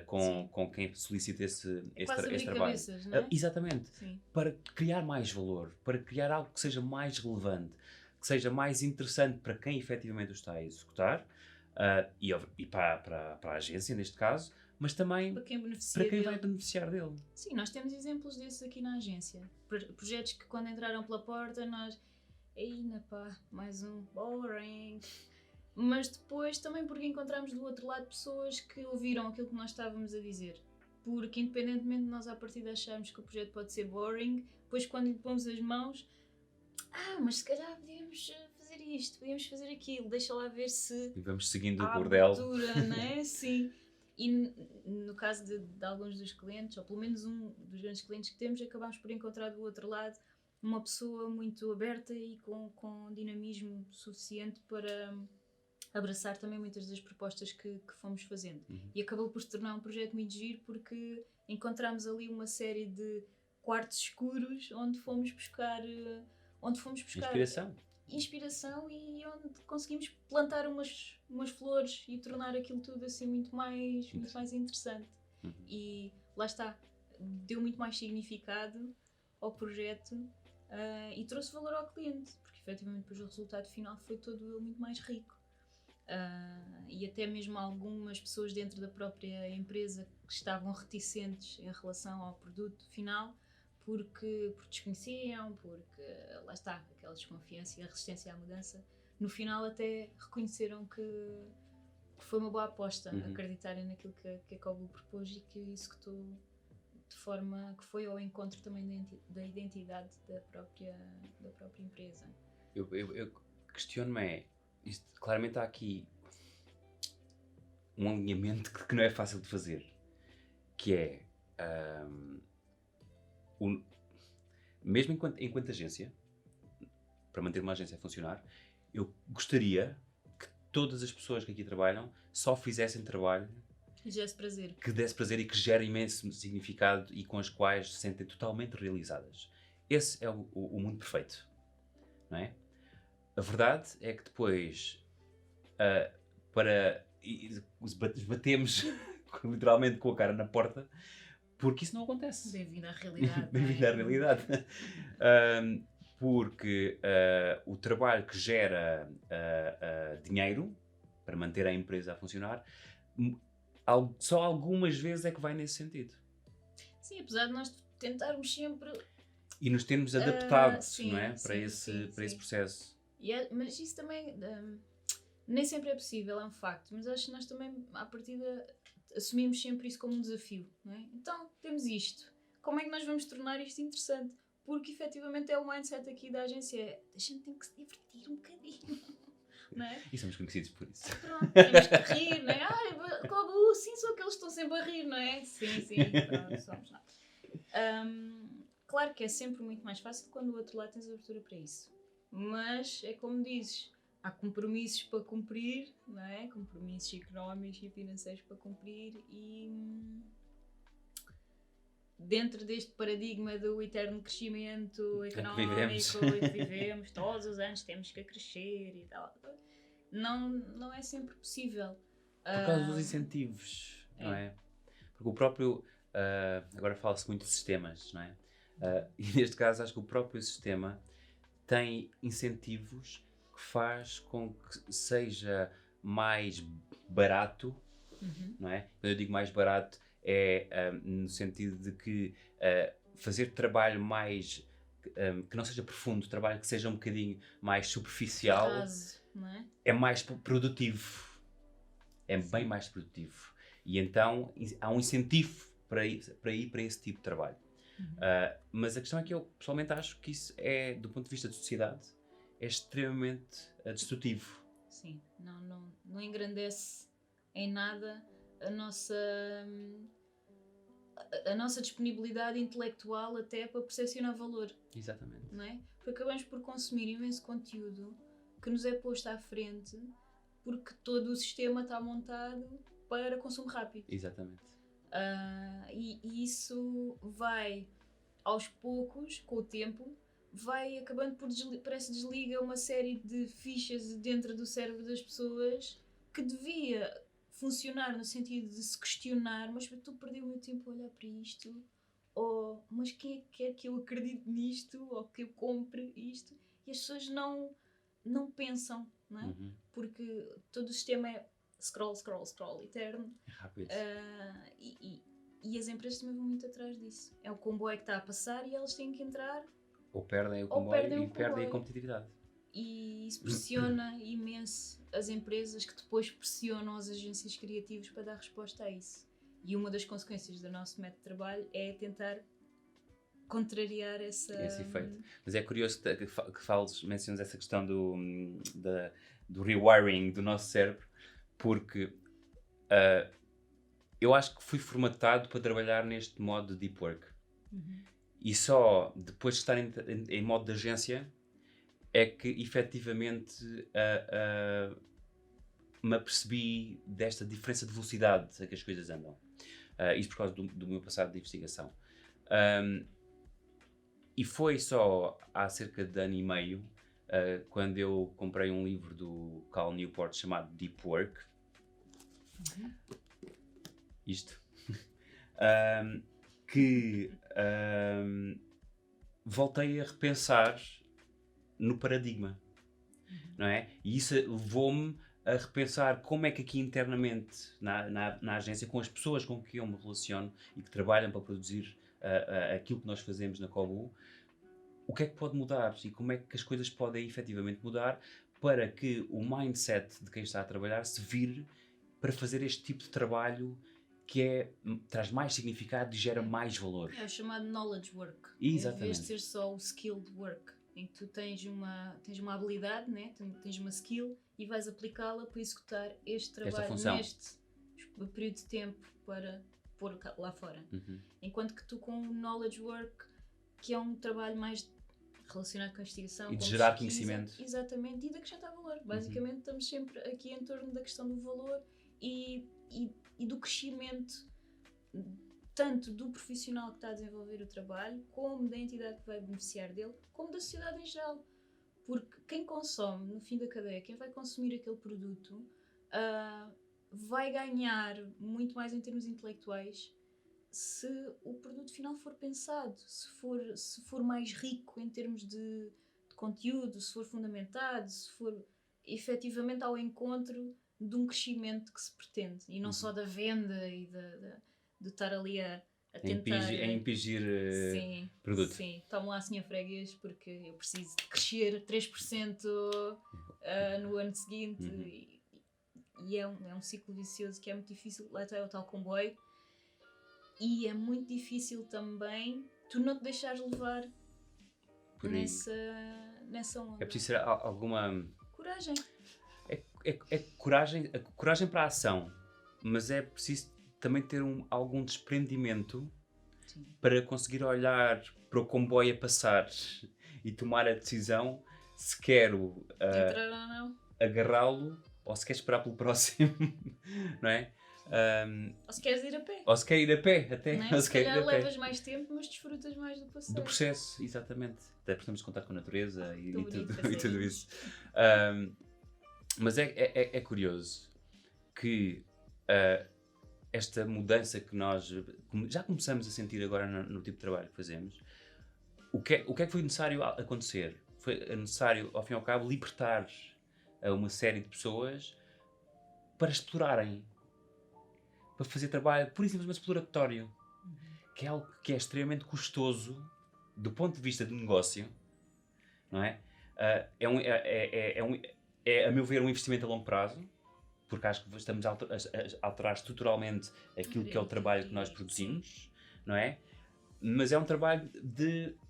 com quem solicita esse Quase abrir trabalho. cabeças, não é? Exatamente. Sim. Para criar mais valor, para criar algo que seja mais relevante, que seja mais interessante para quem efetivamente o está a executar e para a agência, neste caso, mas também Para quem beneficia para quem dele. vai beneficiar dele. Sim, nós temos exemplos desses aqui na agência. Projetos que quando entraram pela porta nós... Eina pá, mais um, boring. Mas depois também porque encontramos do outro lado pessoas que ouviram aquilo que nós estávamos a dizer. Porque independentemente de nós à partida acharmos que o projeto pode ser boring, depois quando lhe pomos as mãos, mas se calhar podíamos fazer isto, podíamos fazer aquilo, deixa lá ver se E vamos seguindo o há bordel. abertura, não é? Sim. E no caso de alguns dos clientes, ou pelo menos um dos grandes clientes que temos, acabámos por encontrar do outro lado uma pessoa muito aberta e com dinamismo suficiente para abraçar também muitas das propostas que fomos fazendo. E acabou por se tornar um projeto muito giro porque encontramos ali uma série de quartos escuros onde fomos buscar inspiração e onde conseguimos plantar umas flores e tornar aquilo tudo assim muito mais interessante. E lá está, deu muito mais significado ao projeto e trouxe valor ao cliente, porque efetivamente depois o resultado final foi todo ele muito mais rico. E até mesmo algumas pessoas dentro da própria empresa que estavam reticentes em relação ao produto final porque desconheciam, porque lá está, aquela desconfiança e a resistência à mudança, no final até reconheceram que foi uma boa aposta, acreditarem naquilo que a Kobo propôs e que executou de forma que foi ao encontro também da identidade da própria empresa. Eu questiono-me, isto, claramente há aqui um alinhamento que não é fácil de fazer, que é mesmo enquanto agência, para manter uma agência a funcionar, eu gostaria que todas as pessoas que aqui trabalham só fizessem trabalho que desse prazer e que gere imenso significado e com as quais se sentem totalmente realizadas. Esse é o mundo perfeito, não é? A verdade é que depois batemos literalmente com a cara na porta porque isso não acontece. Bem-vindo à realidade. Bem-vindo à realidade. Porque o trabalho que gera dinheiro para manter a empresa a funcionar só algumas vezes é que vai nesse sentido. Sim, apesar de nós tentarmos sempre... E nos termos adaptado, sim, não é? Sim, para esse processo. Mas isso também nem sempre é possível, é um facto. Mas acho que nós também, à partida, assumimos sempre isso como um desafio, não é? Então, temos isto. Como é que nós vamos tornar isto interessante? Porque, efetivamente, é o mindset aqui da agência. A gente tem que se divertir um bocadinho, não é? E somos conhecidos por isso. Pronto, temos que rir, não é? Kobo, sim, são aqueles que estão sempre a rir, não é? Sim, pronto, somos nós. Claro que é sempre muito mais fácil quando o outro lado tens abertura para isso. Mas, é como dizes, há compromissos para cumprir, não é? Compromissos económicos e financeiros para cumprir e dentro deste paradigma do eterno crescimento económico que vivemos, todos os anos temos que crescer e tal, não é sempre possível. Por causa dos incentivos, não é? Porque o próprio... agora fala-se muito de sistemas, não é? E neste caso acho que o próprio sistema tem incentivos que faz com que seja mais barato, não é? Quando eu digo mais barato é no sentido de que fazer trabalho mais que não seja profundo, trabalho que seja um bocadinho mais superficial, Raso, não é? é mais produtivo. É bem mais produtivo. E então há um incentivo para ir para esse tipo de trabalho. Mas a questão é que eu pessoalmente acho que isso é, do ponto de vista de sociedade, é extremamente destrutivo. Sim, não engrandece em nada a nossa disponibilidade intelectual até para percepcionar valor, Exatamente. não é? Porque acabamos por consumir imenso conteúdo que nos é posto à frente porque todo o sistema está montado para consumo rápido. Exatamente. E isso vai, aos poucos, com o tempo, vai acabando parece desliga uma série de fichas dentro do cérebro das pessoas que devia funcionar no sentido de se questionar, mas tu perdi o meu tempo a olhar para isto, ou mas quem é que quer que eu acredite nisto, ou que eu compre isto? E as pessoas não pensam, não é? Porque todo o sistema é scroll, scroll, scroll, eterno. É rápido. E as empresas também vão muito atrás disso. É o comboio que está a passar e elas têm que entrar. Ou perdem o Ou comboio perdem o e perdem a comboio. competitividade. E isso pressiona imenso as empresas, que depois pressionam as agências criativas para dar resposta a isso. E uma das consequências do nosso método de trabalho é tentar contrariar esse efeito. Mas é curioso que menciones essa questão do rewiring do nosso cérebro, porque eu acho que fui formatado para trabalhar neste modo de deep work. E só depois de estar em modo de agência é que efetivamente me apercebi desta diferença de velocidade a que as coisas andam. Isto por causa do meu passado de investigação. E foi só há cerca de ano e meio, quando eu comprei um livro do Cal Newport chamado Deep Work. Isto. Que voltei a repensar no paradigma, não é? E isso levou-me a repensar como é que aqui internamente na agência, com as pessoas com quem eu me relaciono e que trabalham para produzir aquilo que nós fazemos na Kobo, o que é que pode mudar e como é que as coisas podem efetivamente mudar para que o mindset de quem está a trabalhar se vire para fazer este tipo de trabalho que traz mais significado e gera mais valor. É o chamado knowledge work. Exatamente. Em vez de ser só o skilled work, em que tu tens uma habilidade, né? Tens uma skill e vais aplicá-la para executar este trabalho neste período de tempo para pôr lá fora. Enquanto que tu com o knowledge work, que é um trabalho mais relacionado com a investigação e de gerar conhecimento. Exatamente, e de acrescentar valor. Basicamente estamos sempre aqui em torno da questão do valor e do crescimento tanto do profissional que está a desenvolver o trabalho, como da entidade que vai beneficiar dele, como da sociedade em geral. Porque quem consome, no fim da cadeia, quem vai consumir aquele produto, vai ganhar muito mais em termos intelectuais se o produto final for pensado, se for mais rico em termos de conteúdo, se for fundamentado, se for efetivamente ao encontro de um crescimento que se pretende, e não só da venda e de estar ali a tentar... A impingir produto. Sim, toma lá, senhor freguês, porque eu preciso de crescer 3% no ano seguinte. E é um ciclo vicioso que é muito difícil. Lá está o tal comboio. E é muito difícil também tu não te deixares levar nessa onda. É preciso ter alguma... coragem. É coragem para a ação, mas é preciso também ter algum desprendimento. Sim. Para conseguir olhar para o comboio a passar e tomar a decisão se quero entrar ou não, agarrá-lo ou se quer esperar pelo próximo, não é? Ou se queres ir a pé. Ou se quer ir a pé, até. Não é? Se calhar levas mais tempo, mas desfrutas mais do passeio. Do processo, exatamente. Até porque temos contato com a natureza e tudo isso. Mas é curioso que esta mudança que nós já começamos a sentir agora no tipo de trabalho que fazemos, o que é que foi necessário acontecer? foi necessário, ao fim e ao cabo, libertar uma série de pessoas para explorarem, para fazer trabalho, por isso simplesmente exploratório, que é algo que é extremamente custoso do ponto de vista de negócio, não é? É, a meu ver, um investimento a longo prazo, porque acho que estamos a alterar estruturalmente aquilo que é o trabalho que nós produzimos, não é? Mas é um trabalho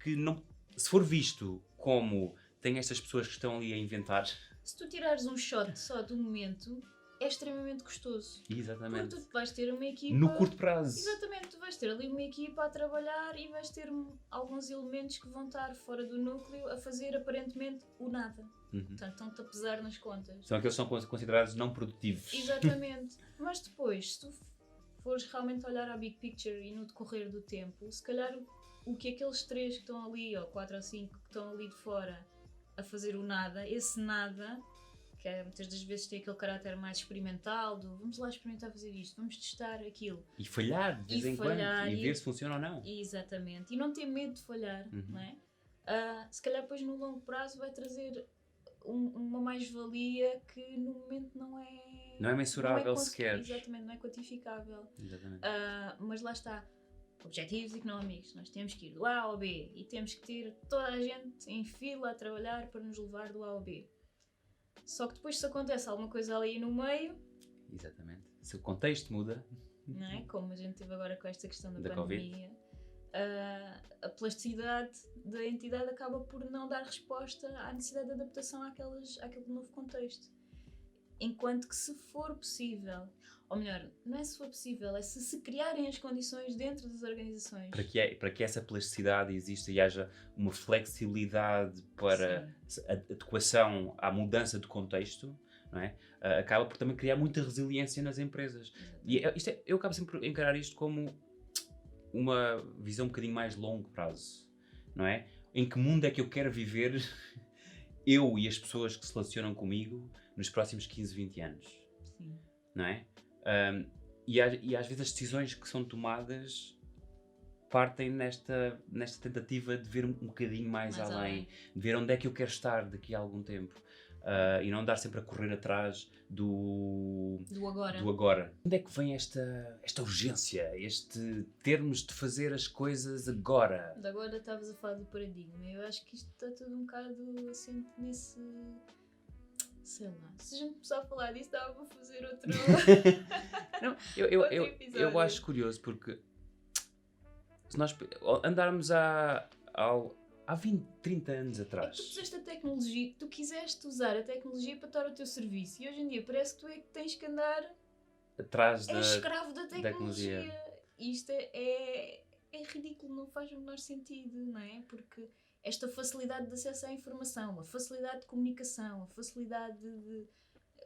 que não, se for visto como tem estas pessoas que estão ali a inventar. Se tu tirares um shot só do momento, é extremamente custoso. Exatamente. Porque tu vais ter uma equipa... No curto prazo. Exatamente, tu vais ter ali uma equipa a trabalhar e vais ter alguns elementos que vão estar fora do núcleo a fazer aparentemente o nada. Portanto, estão-te a pesar nas contas. São aqueles que são considerados não produtivos. Exatamente. Mas depois, se tu fores realmente olhar à big picture e no decorrer do tempo, se calhar o que aqueles 3 que estão ali, ou 4 ou 5 que estão ali de fora a fazer o nada, esse nada, que é, muitas das vezes tem aquele caráter mais experimental, do vamos lá experimentar fazer isto, vamos testar aquilo. E falhar de vez em quando, e ver se funciona ou não. Exatamente. E não ter medo de falhar, não é? Se calhar depois no longo prazo vai trazer uma mais-valia que no momento não é mensurável sequer. Exatamente, não é quantificável. Exatamente. Mas lá está, objetivos económicos, nós temos que ir do A ao B e temos que ter toda a gente em fila a trabalhar para nos levar do A ao B. Só que depois se acontece alguma coisa ali no meio... Exatamente. Se o contexto muda... Não é? Como a gente teve agora com esta questão da COVID. pandemia... a plasticidade da entidade acaba por não dar resposta à necessidade de adaptação àquele novo contexto. Enquanto que se for possível, ou melhor, não é se for possível, é se criarem as condições dentro das organizações. Para que essa plasticidade exista e haja uma flexibilidade para a adequação à mudança de contexto, não é? Acaba por também criar muita resiliência nas empresas. E eu acabo sempre a encarar isto como uma visão um bocadinho mais longo prazo, não é? Em que mundo é que eu quero viver, eu e as pessoas que se relacionam comigo, nos próximos 15, 20 anos? Sim. Não é? E às vezes as decisões que são tomadas partem nesta tentativa de ver um bocadinho mais além, de ver onde é que eu quero estar daqui a algum tempo. E não andar sempre a correr atrás do agora. Onde é que vem esta urgência, este termos de fazer as coisas agora? De agora estavas a falar do paradigma. Eu acho que isto está tudo um bocado assente nesse... Sei lá, se a gente começar a falar disso dava para fazer outro... Não, outro eu acho curioso porque se nós andarmos há 20, 30 anos atrás. Tu puseste a tecnologia, tu quiseste usar a tecnologia para estar ao teu serviço e hoje em dia parece que tu é que tens que andar atrás é escravo da tecnologia. E isto é ridículo, não faz o menor sentido, não é? Porque esta facilidade de acesso à informação, a facilidade de comunicação, a facilidade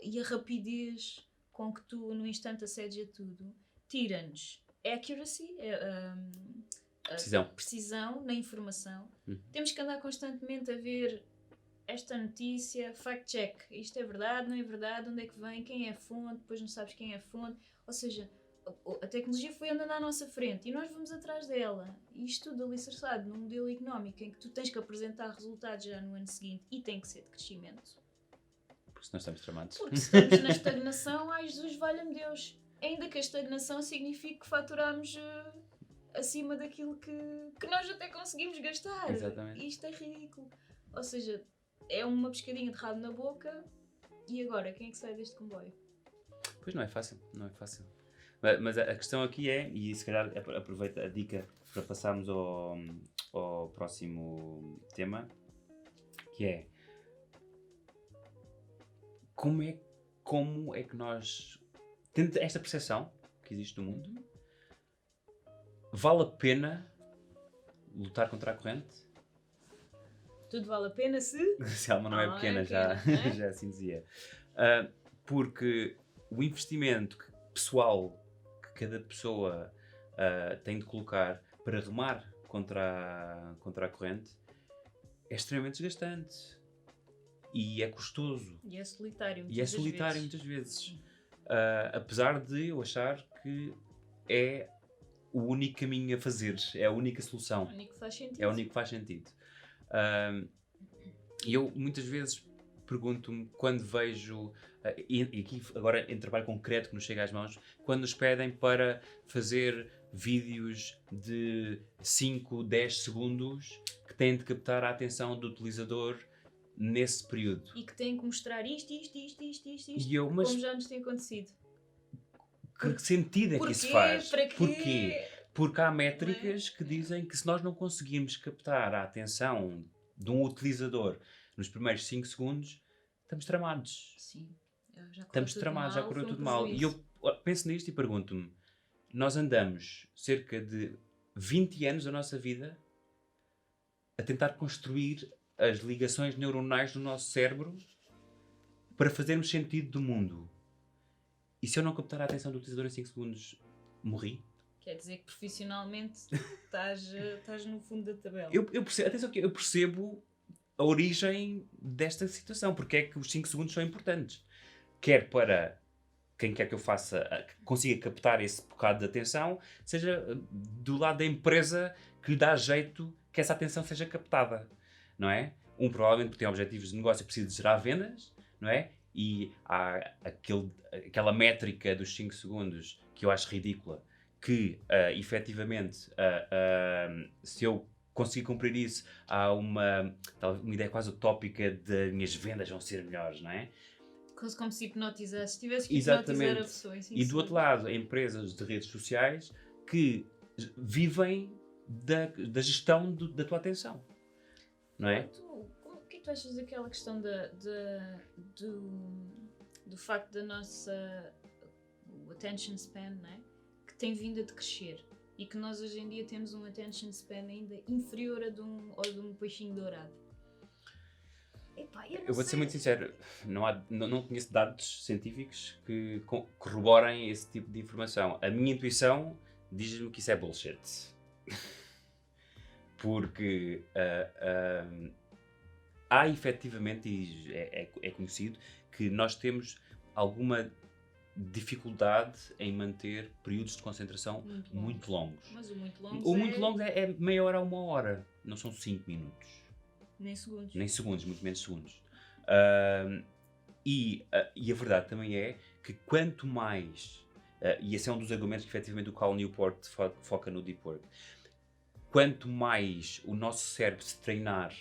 e a rapidez com que tu no instante acedes a tudo, tira-nos accuracy, precisão na informação. Temos que andar constantemente a ver esta notícia, fact-check, isto é verdade, não é verdade, onde é que vem, quem é a fonte, depois não sabes quem é a fonte, ou seja, a tecnologia foi andando à nossa frente e nós vamos atrás dela. E isto tudo alicerçado num modelo económico em que tu tens que apresentar resultados já no ano seguinte e tem que ser de crescimento. Porque senão estamos tramados. Porque se estamos na estagnação, ai Jesus, valha-me Deus. Ainda que a estagnação signifique que faturamos acima daquilo que nós até conseguimos gastar. Exatamente. Isto é ridículo. Ou seja, é uma pescadinha de rabo na boca e agora, quem é que sai deste comboio? Pois não é fácil, não é fácil. Mas a questão aqui é, e se calhar aproveita a dica para passarmos ao próximo tema, que é como é que nós, tendo esta percepção que existe no mundo, vale a pena lutar contra a corrente? Tudo vale a pena se... Se a alma não é pequena, já assim dizia. Porque o investimento pessoal que cada pessoa tem de colocar para remar contra a corrente é extremamente desgastante. E é custoso. E é solitário muitas vezes. Apesar de eu achar que é o único caminho a fazer, é a única solução. É o único que faz sentido. É o único que faz sentido. E eu muitas vezes pergunto-me, quando vejo, e aqui agora em trabalho concreto que nos chega às mãos, quando nos pedem para fazer vídeos de 5, 10 segundos que têm de captar a atenção do utilizador nesse período. E que têm que mostrar isto, E eu, mas como já nos tem acontecido. que sentido é que isso Porquê? faz? Para quê? Porquê? Porque há métricas que dizem que se nós não conseguirmos captar a atenção de um utilizador nos primeiros 5 segundos, estamos tramados. Sim. Já Estamos tramados, já correu tudo mal. E eu penso nisto e pergunto-me, nós andamos cerca de 20 anos da nossa vida a tentar construir as ligações neuronais do nosso cérebro para fazermos sentido do mundo. E se eu não captar a atenção do utilizador em 5 segundos, morri? Quer dizer que profissionalmente estás no fundo da tabela. Eu percebo, atenção que eu percebo a origem desta situação, porque é que os 5 segundos são importantes. Quer para quem quer que eu faça, que consiga captar esse bocado de atenção, seja do lado da empresa que lhe dá jeito que essa atenção seja captada, não é? Provavelmente porque tem objetivos de negócio e precisa de gerar vendas, não é? E há aquela métrica dos 5 segundos que eu acho ridícula, que efetivamente, se eu conseguir cumprir isso, há uma ideia quase utópica de minhas vendas vão ser melhores, não é? Quase como se hipnotizasse. Se tivesse que hipnotizar a pessoa. E do outro lado, empresas de redes sociais que vivem da gestão da tua atenção, não é? O que é que tu achas daquela questão do facto da nossa attention span, não é? Que tem vindo a decrescer e que nós hoje em dia temos um attention span ainda inferior a de um peixinho dourado? Epá, eu vou ser muito sincero, não conheço dados científicos que corroborem esse tipo de informação. A minha intuição diz-me que isso é bullshit. Porque há efetivamente, e é conhecido, que nós temos alguma dificuldade em manter períodos de concentração muito longos. Mas o muito longo muito longo é meia hora a 1 hora, não são 5 minutos. Nem segundos. Nem segundos, muito menos segundos. E a verdade também é que quanto mais, e esse é um dos argumentos que efetivamente o Cal Newport foca no Deep Work, quanto mais o nosso cérebro se treinar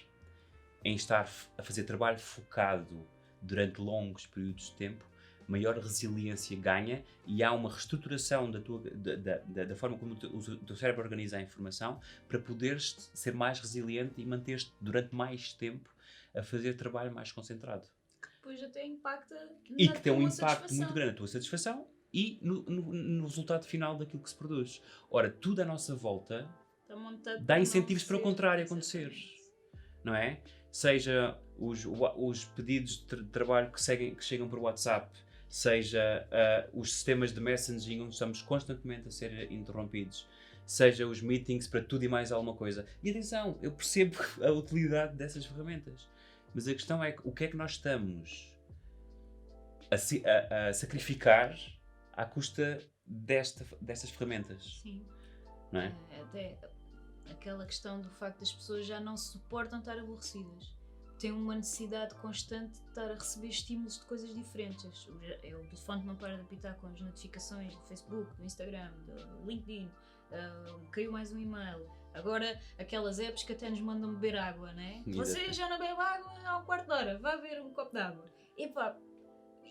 em estar a fazer trabalho focado durante longos períodos de tempo, maior resiliência ganha e há uma reestruturação da forma como o teu cérebro organiza a informação para poderes ser mais resiliente e manter-te durante mais tempo a fazer trabalho mais concentrado. Que depois até impacta e que tem um impacto muito grande na tua satisfação e no resultado final daquilo que se produz. Ora, tudo à nossa volta dá incentivos para o contrário acontecer. Não é? Seja os pedidos de trabalho que chegam por WhatsApp, seja os sistemas de messaging onde estamos constantemente a ser interrompidos, seja os meetings para tudo e mais alguma coisa. E atenção, eu percebo a utilidade dessas ferramentas, mas a questão é o que é que nós estamos a sacrificar à custa destas ferramentas. Sim. Não é? Até aquela questão do facto das pessoas já não suportam estar aborrecidas. Têm uma necessidade constante de estar a receber estímulos de coisas diferentes. O telefone não para de apitar com as notificações do Facebook, do Instagram, do LinkedIn, caiu mais um e-mail. Agora, aquelas apps que até nos mandam beber água, né? Você já não bebe água há um quarto de hora, vá beber um copo de água.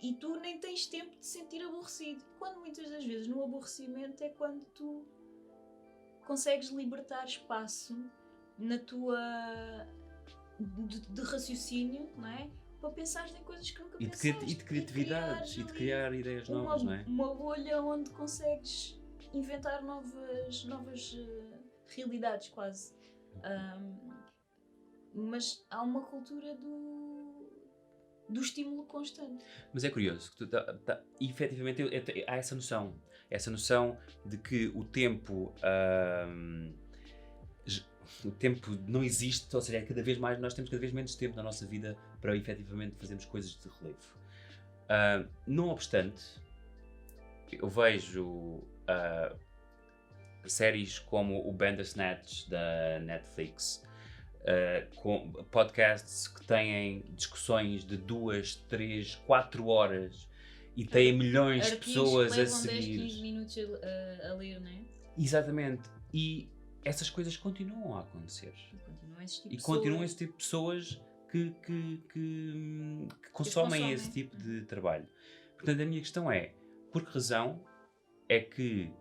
E tu nem tens tempo de te sentir aborrecido. Quando muitas das vezes no aborrecimento é quando tu consegues libertar espaço na tua de raciocínio, não é? Para pensares em coisas que nunca pensaste. E de criatividade, e de criar ideias novas, não é? Uma bolha onde consegues inventar novas realidades quase. Mas há uma cultura do estímulo constante. Mas é curioso, que efetivamente há essa noção de que o tempo não existe, ou seja, nós temos cada vez menos tempo na nossa vida para efetivamente fazermos coisas de relevo. Não obstante, eu vejo séries como o Bandersnatch da Netflix, com podcasts que têm discussões de 2, 3, 4 horas e têm milhões de Artigos pessoas que a levam 10, seguir. 15 minutos a ler, não é? Exatamente. E essas coisas continuam a acontecer. E continuam esse tipo de pessoas Continuam esse tipo de pessoas que consomem esse tipo de trabalho. Portanto, a minha questão é, por que razão é que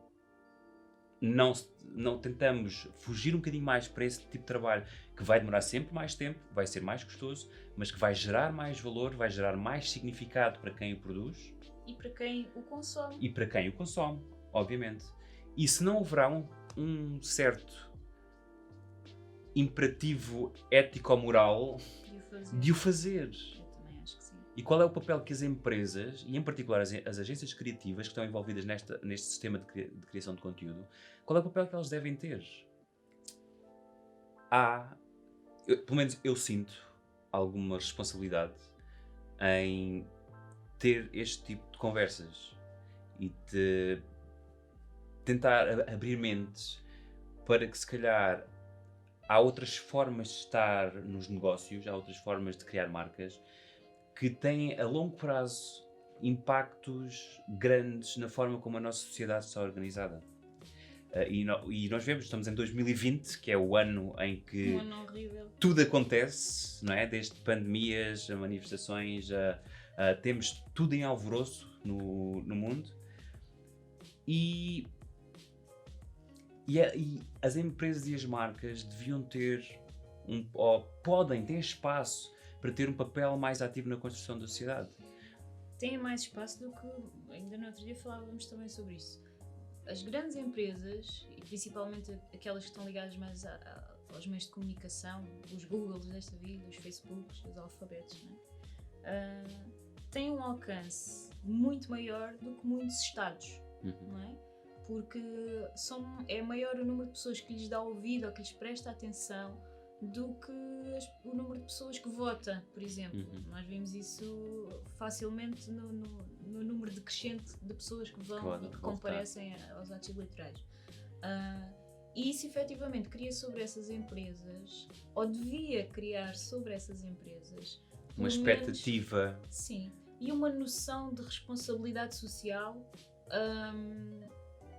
não tentamos fugir um bocadinho mais para esse tipo de trabalho que vai demorar sempre mais tempo, vai ser mais custoso, mas que vai gerar mais valor, vai gerar mais significado para quem o produz e para quem o consome. e para quem o consome, obviamente. E se não haverá um certo imperativo ético-moral de o fazer. Eu também acho que sim. E qual é o papel que as empresas, e em particular as agências criativas que estão envolvidas neste sistema de criação de conteúdo, qual é o papel que elas devem ter? Pelo menos eu sinto alguma responsabilidade em ter este tipo de conversas e de tentar abrir mentes para que se calhar há outras formas de estar nos negócios, há outras formas de criar marcas que têm a longo prazo impactos grandes na forma como a nossa sociedade está organizada. E nós vemos, estamos em 2020, que é o ano em que ano horrível. Tudo acontece, não é? Desde pandemias, a manifestações, temos tudo em alvoroço no mundo. E as empresas e as marcas deviam ter ou podem ter espaço para ter um papel mais ativo na construção da sociedade. Tem mais espaço do que, ainda no outro dia falávamos também sobre isso. As grandes empresas, e principalmente aquelas que estão ligadas mais aos meios de comunicação, os Googles desta vida, os Facebooks, os alfabetos, não é? Têm um alcance muito maior do que muitos estados, não é? Porque é maior o número de pessoas que lhes dá ouvido ou que lhes presta atenção do que o número de pessoas que vota, por exemplo. Nós vimos isso facilmente no número decrescente de pessoas que vão e que comparecem aos atos eleitorais. E isso efetivamente cria sobre essas empresas, ou devia criar sobre essas empresas, uma expectativa. Sim, e uma noção de responsabilidade social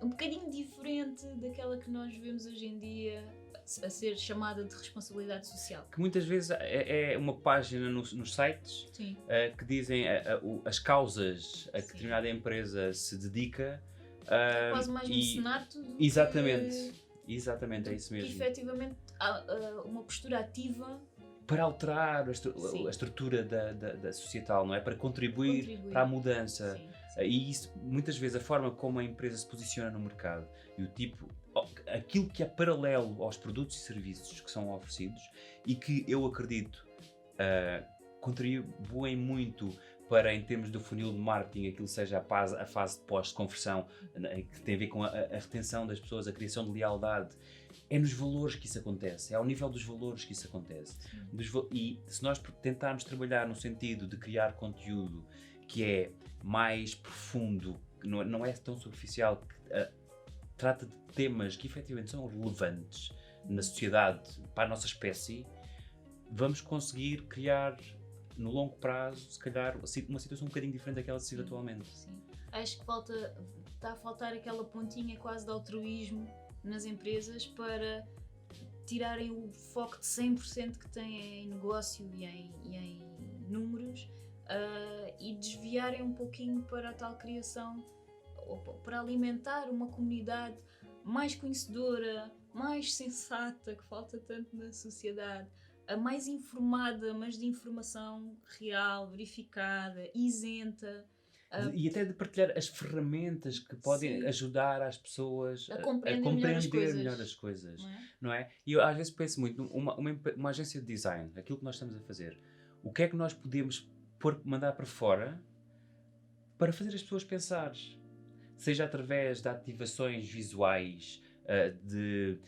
um bocadinho diferente daquela que nós vemos hoje em dia a ser chamada de responsabilidade social. Que muitas vezes é uma página nos sites que dizem as causas a que determinada empresa se dedica. É quase mais mecenato do Exatamente, é isso mesmo. Que efetivamente há uma postura ativa para alterar a estrutura da societal, não é? Para contribuir para a mudança. Sim. E isso, muitas vezes, a forma como a empresa se posiciona no mercado e aquilo que é paralelo aos produtos e serviços que são oferecidos e que eu acredito contribuem muito para, em termos do funil de marketing, aquilo seja a fase de pós-conversão, que tem a ver com a retenção das pessoas, a criação de lealdade. É nos valores que isso acontece, é ao nível dos valores que isso acontece. E se nós tentarmos trabalhar no sentido de criar conteúdo que é mais profundo, que não é tão superficial, que trata de temas que efetivamente são relevantes na sociedade, para a nossa espécie, vamos conseguir criar no longo prazo, se calhar, uma situação um bocadinho diferente daquela de ser atualmente. Sim. Acho que está a faltar aquela pontinha quase de altruísmo nas empresas para tirarem o foco de 100% que têm em negócio e em números e desviarem um pouquinho para a tal criação, ou para alimentar uma comunidade mais conhecedora, mais sensata, que falta tanto na sociedade, a mais informada, mas de informação real, verificada, isenta. E até de partilhar as ferramentas que podem ajudar as pessoas a compreender melhor as coisas. Não é? E eu às vezes penso muito, uma agência de design, aquilo que nós estamos a fazer, o que é que nós podemos mandar para fora para fazer as pessoas pensar? Seja através de ativações visuais, de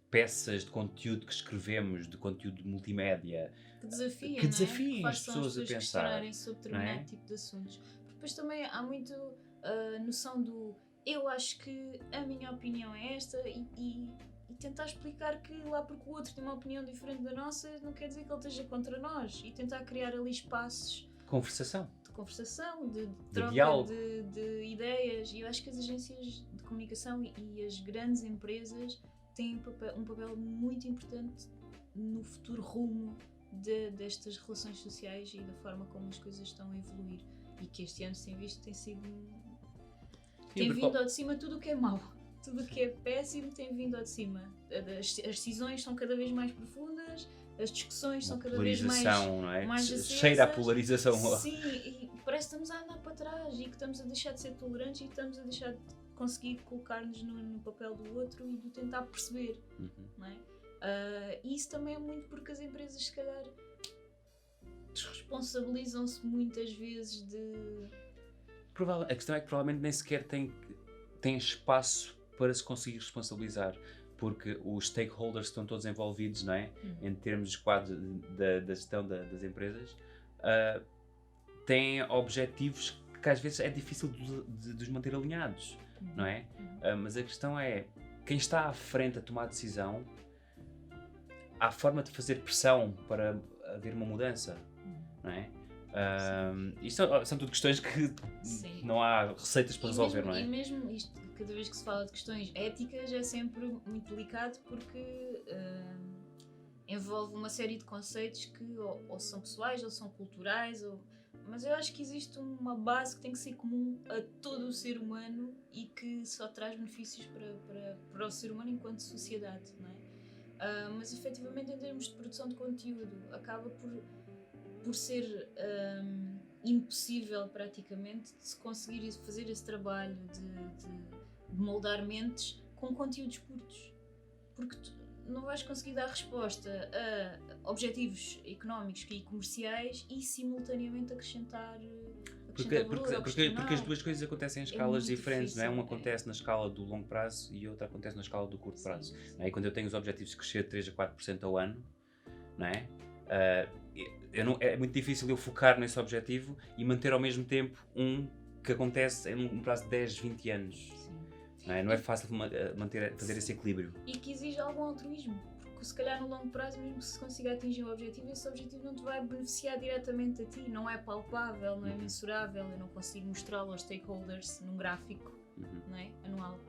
peças de conteúdo que escrevemos, de conteúdo multimédia, que desafiem que as pessoas a pensar, questionarem sobre determinado tipo de assuntos. Porque depois também há muito a noção do eu acho que a minha opinião é esta e e tentar explicar que lá porque o outro tem uma opinião diferente da nossa, não quer dizer que ele esteja contra nós, e tentar criar ali espaços Conversação. de conversação, de troca diálogo. de ideias, e eu acho que as agências de comunicação e as grandes empresas têm um papel muito importante no futuro rumo destas relações sociais e da forma como as coisas estão a evoluir, e que este ano se tem visto tem sido tem vindo ao de cima tudo o que é mau, tudo o que é péssimo tem vindo ao de cima. As decisões são cada vez mais profundas, as discussões são cada vez mais polarização, não é? mais acesas. Cheira a polarização. Sim, e parece que estamos a andar para trás e que estamos a deixar de ser tolerantes e que estamos a deixar de conseguir colocar-nos no papel do outro e de tentar perceber, não é? E isso também é muito porque as empresas, se calhar, desresponsabilizam-se muitas vezes de... A questão é que provavelmente nem sequer tem espaço para se conseguir responsabilizar, porque os stakeholders estão todos envolvidos, não é? Em termos de quadro da gestão das empresas, têm objetivos que às vezes é difícil de os manter alinhados, não é? Mas a questão é, quem está à frente a tomar a decisão, há forma de fazer pressão para haver uma mudança, não é? Isto são tudo questões que Sim. não há receitas para resolver, não é? E mesmo isto, cada vez que se fala de questões éticas, é sempre muito delicado porque envolve uma série de conceitos que ou são pessoais ou são culturais, mas eu acho que existe uma base que tem que ser comum a todo o ser humano e que só traz benefícios para o ser humano enquanto sociedade, não é? Mas efetivamente, em termos de produção de conteúdo, acaba por ser impossível praticamente de se conseguir fazer esse trabalho de moldar mentes com conteúdos curtos, porque tu não vais conseguir dar resposta a objetivos económicos e comerciais e simultaneamente acrescentar valor, porque as duas coisas acontecem em escalas muito diferentes, difícil, não é? Uma acontece na escala do longo prazo e outra acontece na escala do curto prazo. Não é? E quando eu tenho os objetivos de crescer 3 a 4% ao ano, não é? É muito difícil eu focar nesse objetivo e manter ao mesmo tempo um que acontece em um prazo de 10, 20 anos. Não é fácil fazer esse equilíbrio. E que exige algum altruísmo, porque se calhar no longo prazo, mesmo que se consiga atingir o objetivo, esse objetivo não te vai beneficiar diretamente a ti, não é palpável, não é mensurável, eu não consigo mostrá-lo aos stakeholders num gráfico, não é? Anual.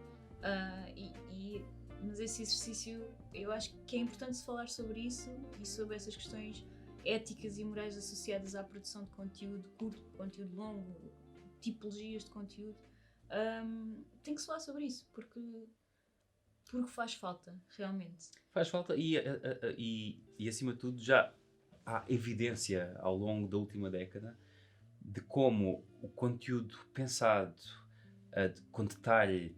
Mas esse exercício, eu acho que é importante se falar sobre isso e sobre essas questões éticas e morais associadas à produção de conteúdo curto, conteúdo longo, tipologias de conteúdo. Tem que se falar sobre isso, porque faz falta, realmente. Faz falta e acima de tudo já há evidência ao longo da última década de como o conteúdo pensado com detalhe,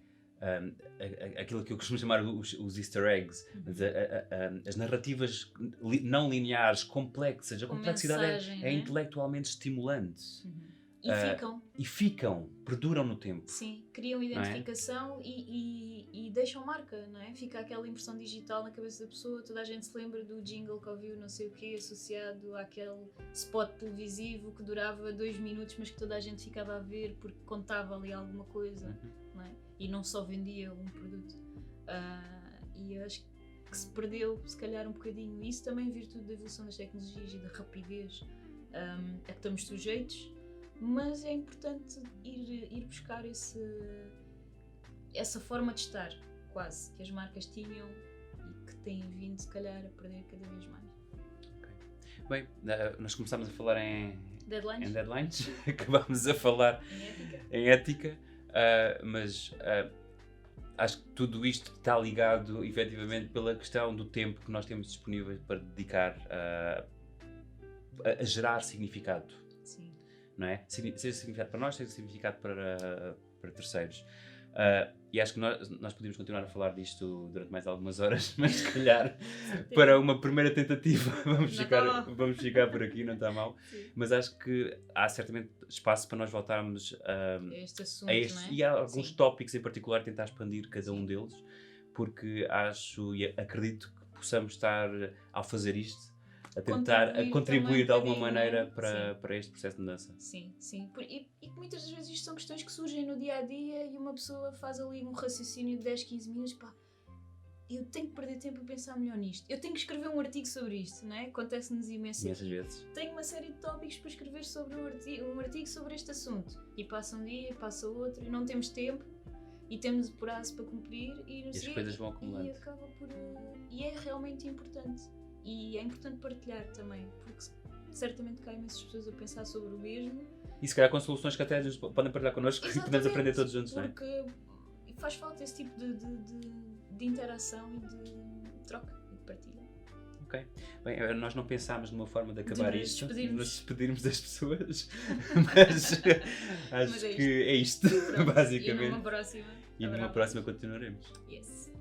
aquilo que eu costumo chamar os easter eggs, as narrativas não lineares, complexas, a complexidade mensagem, é intelectualmente estimulante. E Perduram no tempo. Sim, criam identificação e deixam marca, não é? Fica aquela impressão digital na cabeça da pessoa, toda a gente se lembra do jingle que ouviu não sei o quê, associado àquele spot televisivo que durava 2 minutos, mas que toda a gente ficava a ver porque contava ali alguma coisa, não é? E não só vendia um produto. E eu acho que se perdeu, se calhar, um bocadinho isso, também em virtude da evolução das tecnologias e da rapidez a que estamos sujeitos. Mas é importante ir buscar essa forma de estar, quase, que as marcas tinham e que têm vindo, se calhar, a perder cada vez mais. Okay. Bem, nós começámos a falar em deadlines, acabámos a falar em ética, mas acho que tudo isto está ligado, efetivamente, pela questão do tempo que nós temos disponível para dedicar a gerar significado. Sim. Não é? Seja significado para nós, seja significado para terceiros. E acho que nós podíamos continuar a falar disto durante mais algumas horas, mas se calhar para uma primeira tentativa vamos ficar por aqui, não está mal. Sim. Mas acho que há certamente espaço para nós voltarmos a este assunto, não é? E há alguns tópicos em particular, tentar expandir cada um deles, porque acho e acredito que possamos estar, ao fazer isto, a tentar contribuir de alguma maneira para este processo de mudança. Sim, sim. E que muitas das vezes isto são questões que surgem no dia a dia e uma pessoa faz ali um raciocínio de 10, 15 minutos, pá, eu tenho que perder tempo a pensar melhor nisto. Eu tenho que escrever um artigo sobre isto, não é? Acontece-nos imensas vezes. Tenho uma série de tópicos para escrever sobre um artigo sobre este assunto. E passa um dia, passa outro, e não temos tempo, e temos prazo para cumprir, e, as coisas vão acumulando. E acaba por... E é realmente importante. E é importante partilhar também, porque certamente que há imensas pessoas a pensar sobre o mesmo. E se calhar com soluções que até nos podem partilhar connosco e podemos aprender todos juntos, não é? Porque faz falta esse tipo de interação e de troca e de partilha. Ok. Bem, nós não pensámos numa forma de acabar De nos isto, despedirmos. nos despedirmos das pessoas, mas acho Mas é que é isto, Pronto, basicamente. E numa próxima. E numa próxima continuaremos. Yes.